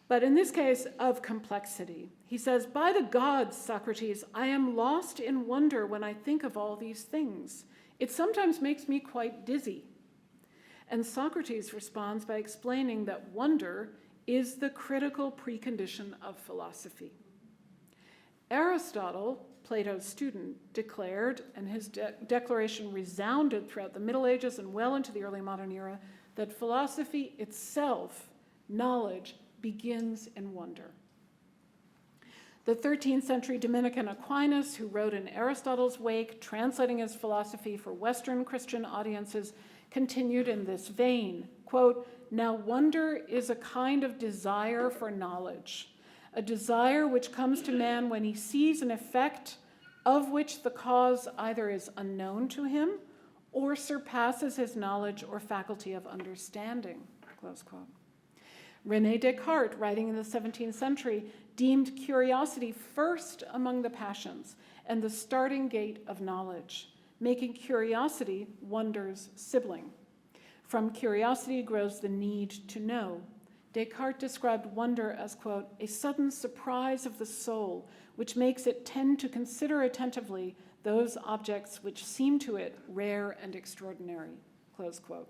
but in this case, of complexity. He says, "By the gods, Socrates, I am lost in wonder when I think of all these things. It sometimes makes me quite dizzy." And Socrates responds by explaining that wonder is the critical precondition of philosophy. Aristotle, Plato's student, declared, and his declaration resounded throughout the Middle Ages and well into the early modern era, that philosophy itself, knowledge, begins in wonder. The 13th century Dominican Aquinas, who wrote in Aristotle's wake, translating his philosophy for Western Christian audiences, continued in this vein, quote, "Now wonder is a kind of desire for knowledge, a desire which comes to man when he sees an effect of which the cause either is unknown to him or surpasses his knowledge or faculty of understanding," close quote. René Descartes, writing in the 17th century, deemed curiosity first among the passions and the starting gate of knowledge, making curiosity wonder's sibling. From curiosity grows the need to know. Descartes described wonder as, quote, "a sudden surprise of the soul, which makes it tend to consider attentively those objects which seem to it rare and extraordinary," close quote.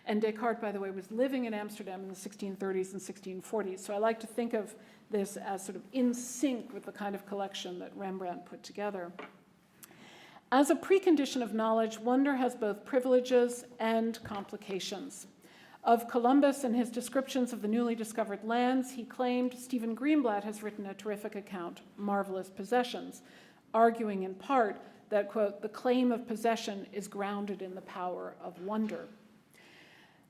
And Descartes, by the way, was living in Amsterdam in the 1630s and 1640s, so I like to think of this as sort of in sync with the kind of collection that Rembrandt put together. As a precondition of knowledge, wonder has both privileges and complications. Of Columbus and his descriptions of the newly discovered lands, he claimed Stephen Greenblatt has written a terrific account, Marvelous Possessions, arguing in part that, quote, "the claim of possession is grounded in the power of wonder."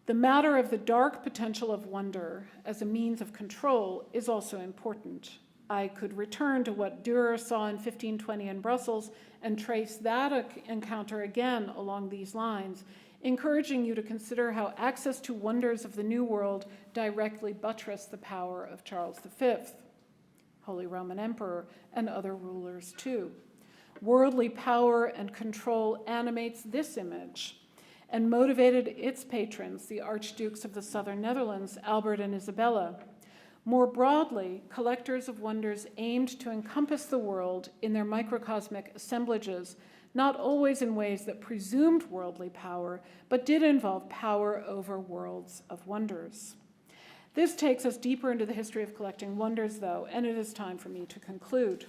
The matter of the dark potential of wonder as a means of control is also important. I could return to what Dürer saw in 1520 in Brussels and trace that encounter again along these lines, encouraging you to consider how access to wonders of the New World directly buttressed the power of Charles V, Holy Roman Emperor, and other rulers too. Worldly power and control animates this image and motivated its patrons, the Archdukes of the Southern Netherlands, Albert and Isabella. More broadly, collectors of wonders aimed to encompass the world in their microcosmic assemblages, not always in ways that presumed worldly power, but did involve power over worlds of wonders. This takes us deeper into the history of collecting wonders, though, and it is time for me to conclude.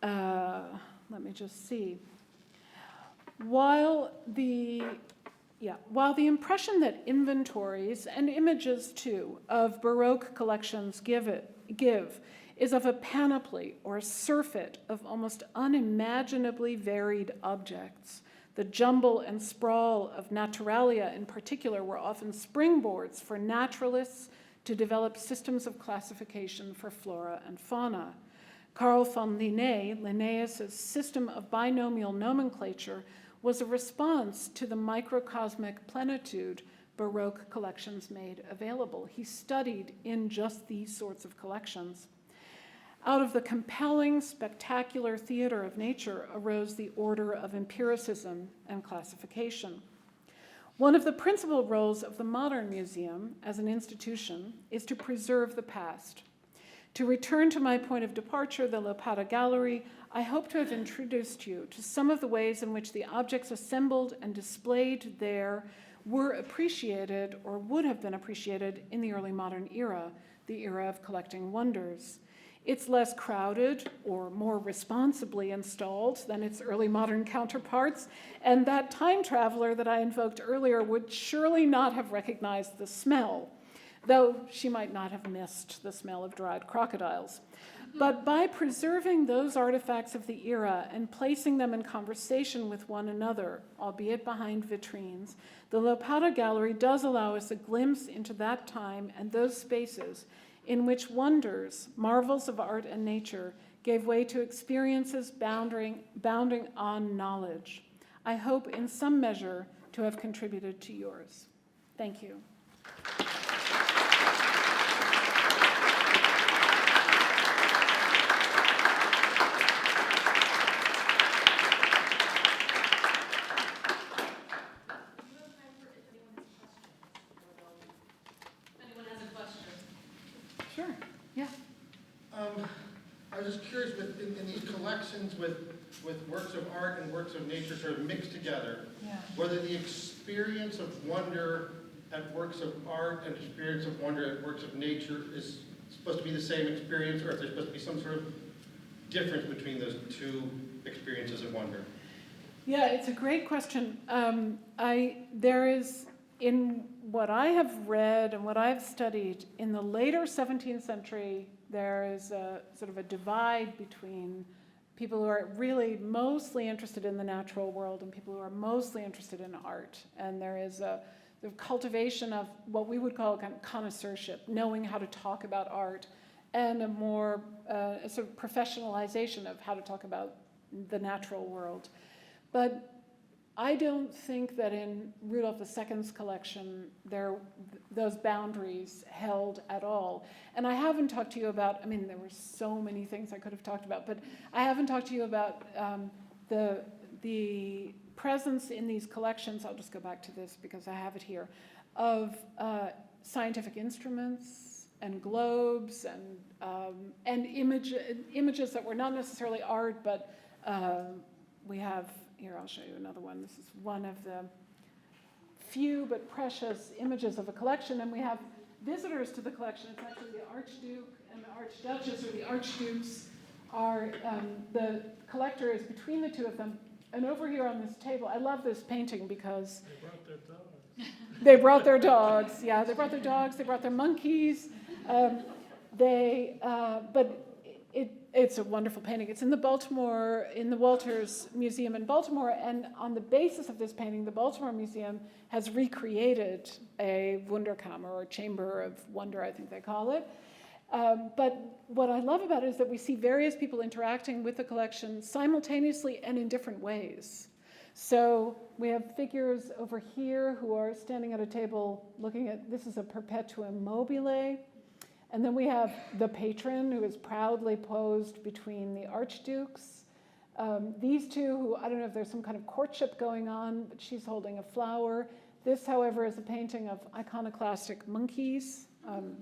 Let me just see. While the impression that inventories, and images too, of Baroque collections give is of a panoply or a surfeit of almost unimaginably varied objects, the jumble and sprawl of naturalia in particular were often springboards for naturalists to develop systems of classification for flora and fauna. Carl von Linnaeus' system of binomial nomenclature was a response to the microcosmic plenitude Baroque collections made available. He studied in just these sorts of collections. Out of the compelling, spectacular theater of nature arose the order of empiricism and classification. One of the principal roles of the modern museum as an institution is to preserve the past. To return to my point of departure, the Lopata Gallery, I hope to have introduced you to some of the ways in which the objects assembled and displayed there were appreciated or would have been appreciated in the early modern era, the era of collecting wonders. It's less crowded or more responsibly installed than its early modern counterparts, and that time traveler that I invoked earlier would surely not have recognized the smell, though she might not have missed the smell of dried crocodiles. But by preserving those artifacts of the era and placing them in conversation with one another, albeit behind vitrines, the Lopata Gallery does allow us a glimpse into that time and those spaces in which wonders, marvels of art and nature, gave way to experiences bounding on knowledge. I hope in some measure to have contributed to yours. Thank you. collections with works of art and works of nature sort of mixed together, whether the experience of wonder at works of art and experience of wonder at works of nature is supposed to be the same experience, or if there's supposed to be some sort of difference between those two experiences of wonder? Yeah, it's a great question. There is, in what I have read and what I've studied, in the later 17th century, there is a sort of a divide between people who are really mostly interested in the natural world and people who are mostly interested in art. And there is the cultivation of what we would call kind of connoisseurship, knowing how to talk about art, and a more sort of professionalization of how to talk about the natural world. But I don't think that in Rudolf II's collection those boundaries held at all. And I haven't talked to you about, I mean, there were so many things I could have talked about, but I haven't talked to you about the presence in these collections, I'll just go back to this because I have it here, of scientific instruments and globes and images that were not necessarily art, but we have, here I'll show you another one. This is one of the few but precious images of a collection, and we have visitors to the collection. It's actually the Archduke and the Archduchess, or the Archdukes are, the collector is between the two of them. And over here on this table, I love this painting because They brought their dogs. they brought their dogs. Yeah, they brought their dogs. They brought their monkeys. But it's a wonderful painting. It's in the Walters Museum in Baltimore. And on the basis of this painting, the Baltimore Museum has recreated a Wunderkammern, or chamber of wonder, I think they call it. But what I love about it is that we see various people interacting with the collection simultaneously and in different ways. So we have figures over here who are standing at a table looking at, this is a perpetuum mobile. And then we have the patron who is proudly posed between the archdukes. These two, who I don't know if there's some kind of courtship going on, but she's holding a flower. This, however, is a painting of iconoclastic monkeys.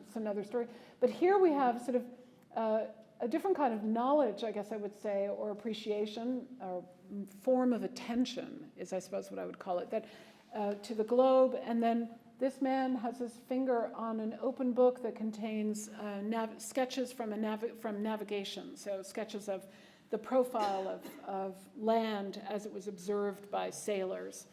It's another story. But here we have sort of a different kind of knowledge, I guess I would say, or appreciation, or form of attention is, I suppose, what I would call it, that to the globe. And then this man has his finger on an open book that contains sketches from navigation, so sketches of the profile of land as it was observed by sailors.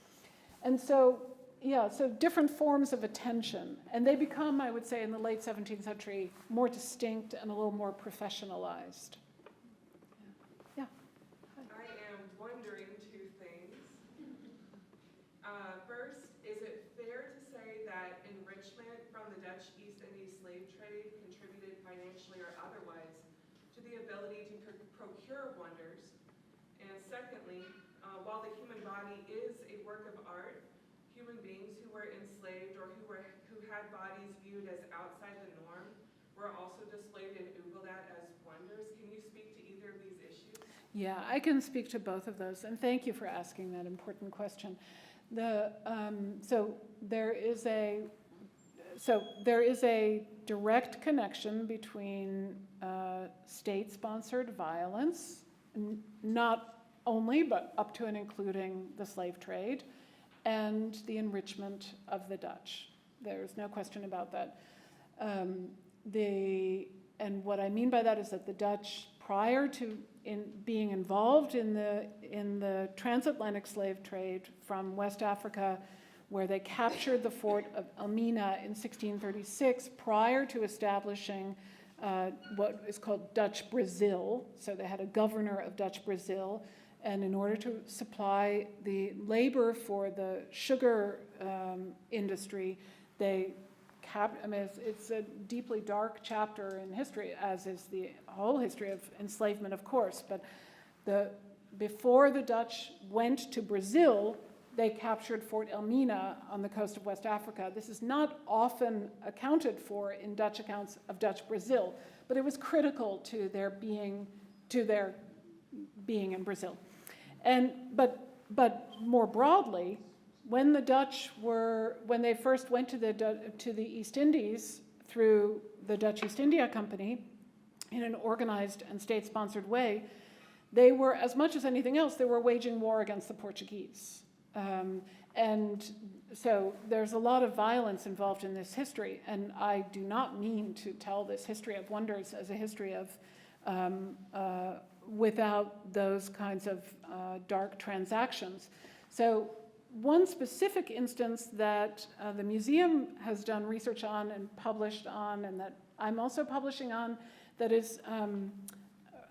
And so, yeah, so different forms of attention. And they become, I would say, in the late 17th century, more distinct and a little more professionalized. Yeah. I am wondering two things. First, is it fair to say that enrichment from the Dutch East Indies slave trade contributed financially or otherwise to the ability to procure wonders? And secondly, while the human body is a work of art, human beings who were enslaved or who had bodies viewed as outside the norm were also displayed and oogled at as wonders. Can you speak to either of these issues? Yeah, I can speak to both of those, and thank you for asking that important question. So there is a direct connection between state-sponsored violence, not only, but up to and including the slave trade, and the enrichment of the Dutch. There's no question about that. And what I mean by that is that the Dutch, prior to being involved in the transatlantic slave trade from West Africa, where they captured the fort of Elmina in 1636, prior to establishing what is called Dutch Brazil. So they had a governor of Dutch Brazil, and in order to supply the labor for the sugar industry, they it's a deeply dark chapter in history, as is the whole history of enslavement, of course. But before the Dutch went to Brazil, they captured Fort Elmina on the coast of West Africa. This is not often accounted for in Dutch accounts of Dutch Brazil, but it was critical to their being in Brazil. But more broadly, when they first went to the East Indies through the Dutch East India Company in an organized and state-sponsored way, They were, as much as anything else, they were waging war against the Portuguese. And so there's a lot of violence involved in this history, and I do not mean to tell this history of wonders as a history of without those kinds of dark transactions. So one specific instance that the museum has done research on and published on, and that I'm also publishing on, that is,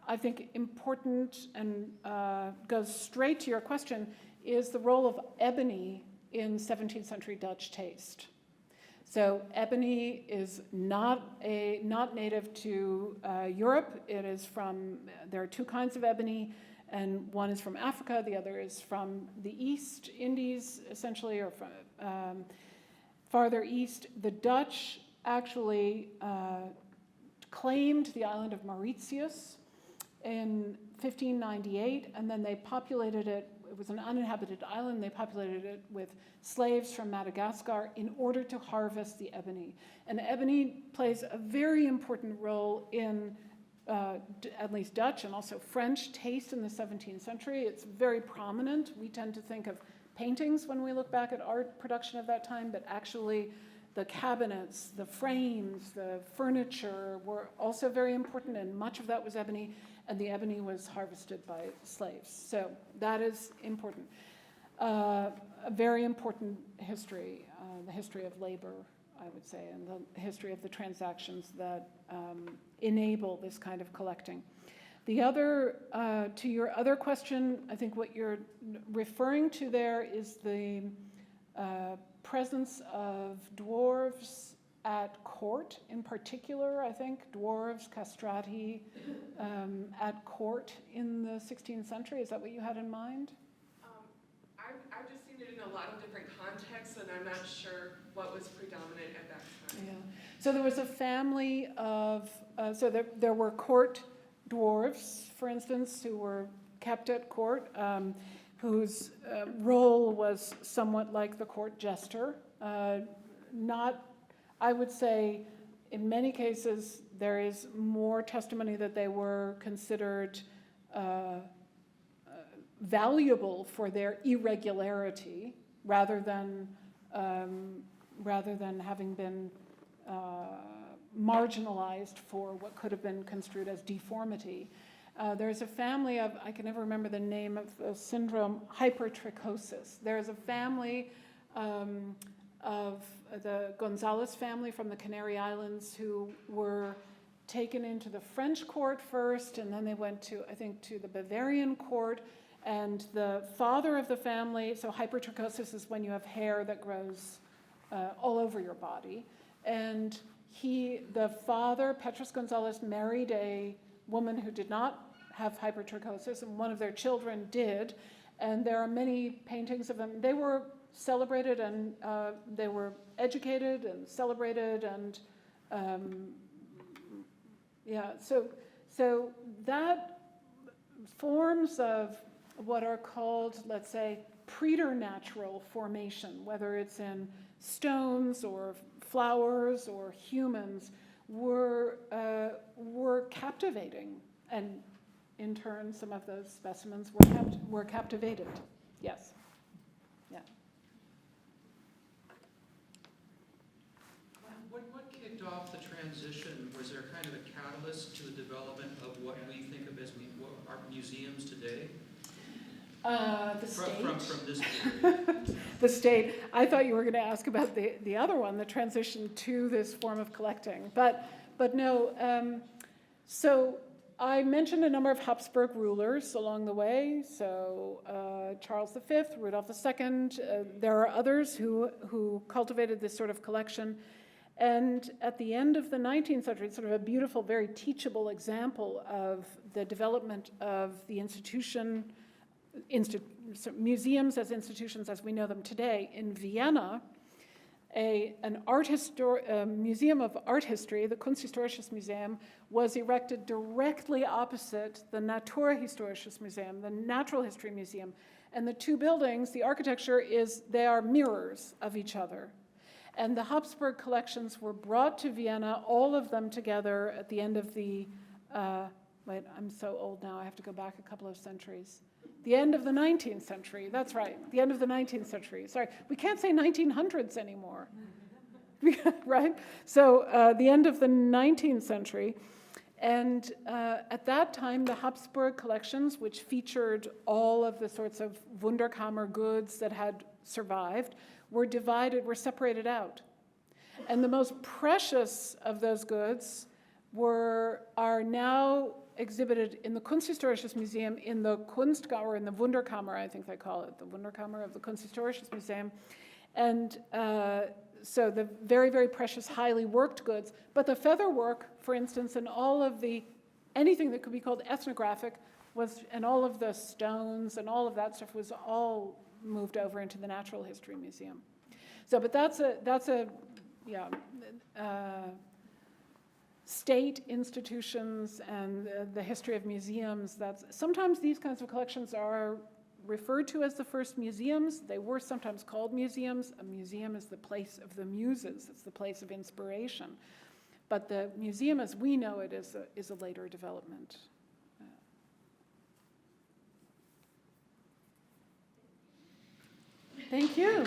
I think, important and goes straight to your question, is the role of ebony in 17th century Dutch taste. So ebony is not native to Europe. It is from, there are two kinds of ebony, and one is from Africa, the other is from the East Indies, essentially, or from farther east. The Dutch actually claimed the island of Mauritius in 1598, and then they populated it. It was an uninhabited island. They populated it with slaves from Madagascar in order to harvest the ebony. And ebony plays a very important role in at least Dutch and also French taste in the 17th century. It's very prominent. We tend to think of paintings when we look back at art production of that time, but actually the cabinets, the frames, the furniture were also very important, and much of that was ebony, and the ebony was harvested by slaves. So that is important. A very important history, the history of labor, I would say, and the history of the transactions that enable this kind of collecting. The other, to your other question, I think what you're referring to there is the presence of dwarves at court, in particular, I think, dwarves, castrati, at court in the 16th century. Is that what you had in mind? I've just seen it in a lot of different contexts, and I'm not sure what was predominant at that time. Yeah. So there was a family of, so there were court dwarves, for instance, who were kept at court, whose role was somewhat like the court jester. Not, I would say, in many cases, there is more testimony that they were considered valuable for their irregularity rather than having been marginalized for what could have been construed as deformity. There's a family of, I can never remember the name of the syndrome, hypertrichosis. There's a family of the Gonzalez family from the Canary Islands who were taken into the French court first, and then they went to, I think, to the Bavarian court. And the father of the family, so hypertrichosis is when you have hair that grows all over your body. And the father, Petrus Gonzalez, married a woman who did not have hypertrichosis, and one of their children did. And there are many paintings of them. They were celebrated, and they were educated and celebrated, and yeah. So that forms of what are called, let's say, preternatural formation, whether it's in stones or flowers or humans, were captivating, and in turn, some of those specimens were captivated. Yes. Yeah. What kicked off the transition? Was there kind of a catalyst to the development of what we think of as art museums today? The state. From this period. The state. I thought you were going to ask about the other one, the transition to this form of collecting. But no. So I mentioned a number of Habsburg rulers along the way. So Charles V, Rudolph II. There are others who cultivated this sort of collection. And at the end of the 19th century, it's sort of a beautiful, very teachable example of the development of the museums as institutions as we know them today. In Vienna, a museum of art history, the Kunsthistorisches Museum, was erected directly opposite the Naturhistorisches Museum, the Natural History Museum. And the two buildings, the architecture they are mirrors of each other. And the Habsburg collections were brought to Vienna, all of them together at the end of the wait, I'm so old now, I have to go back a couple of centuries. The end of the 19th century, that's right, the end of the 19th century. Sorry, we can't say 1900s anymore, right? So the end of the 19th century. And at that time, the Habsburg collections, which featured all of the sorts of Wunderkammer goods that had survived, were separated out. And the most precious of those goods are now exhibited in the Kunsthistorisches Museum in the Kunstkammer, in the Wunderkammer, I think they call it, the Wunderkammer of the Kunsthistorisches Museum. And so the very, very precious, highly worked goods. But the feather work, for instance, and all of anything that could be called ethnographic and all of the stones and all of that stuff was all moved over into the Natural History Museum. So, but that's a state institutions and the history of museums. Sometimes these kinds of collections are referred to as the first museums. They were sometimes called museums. A museum is the place of the muses. It's the place of inspiration. But the museum as we know it is a later development. Thank you.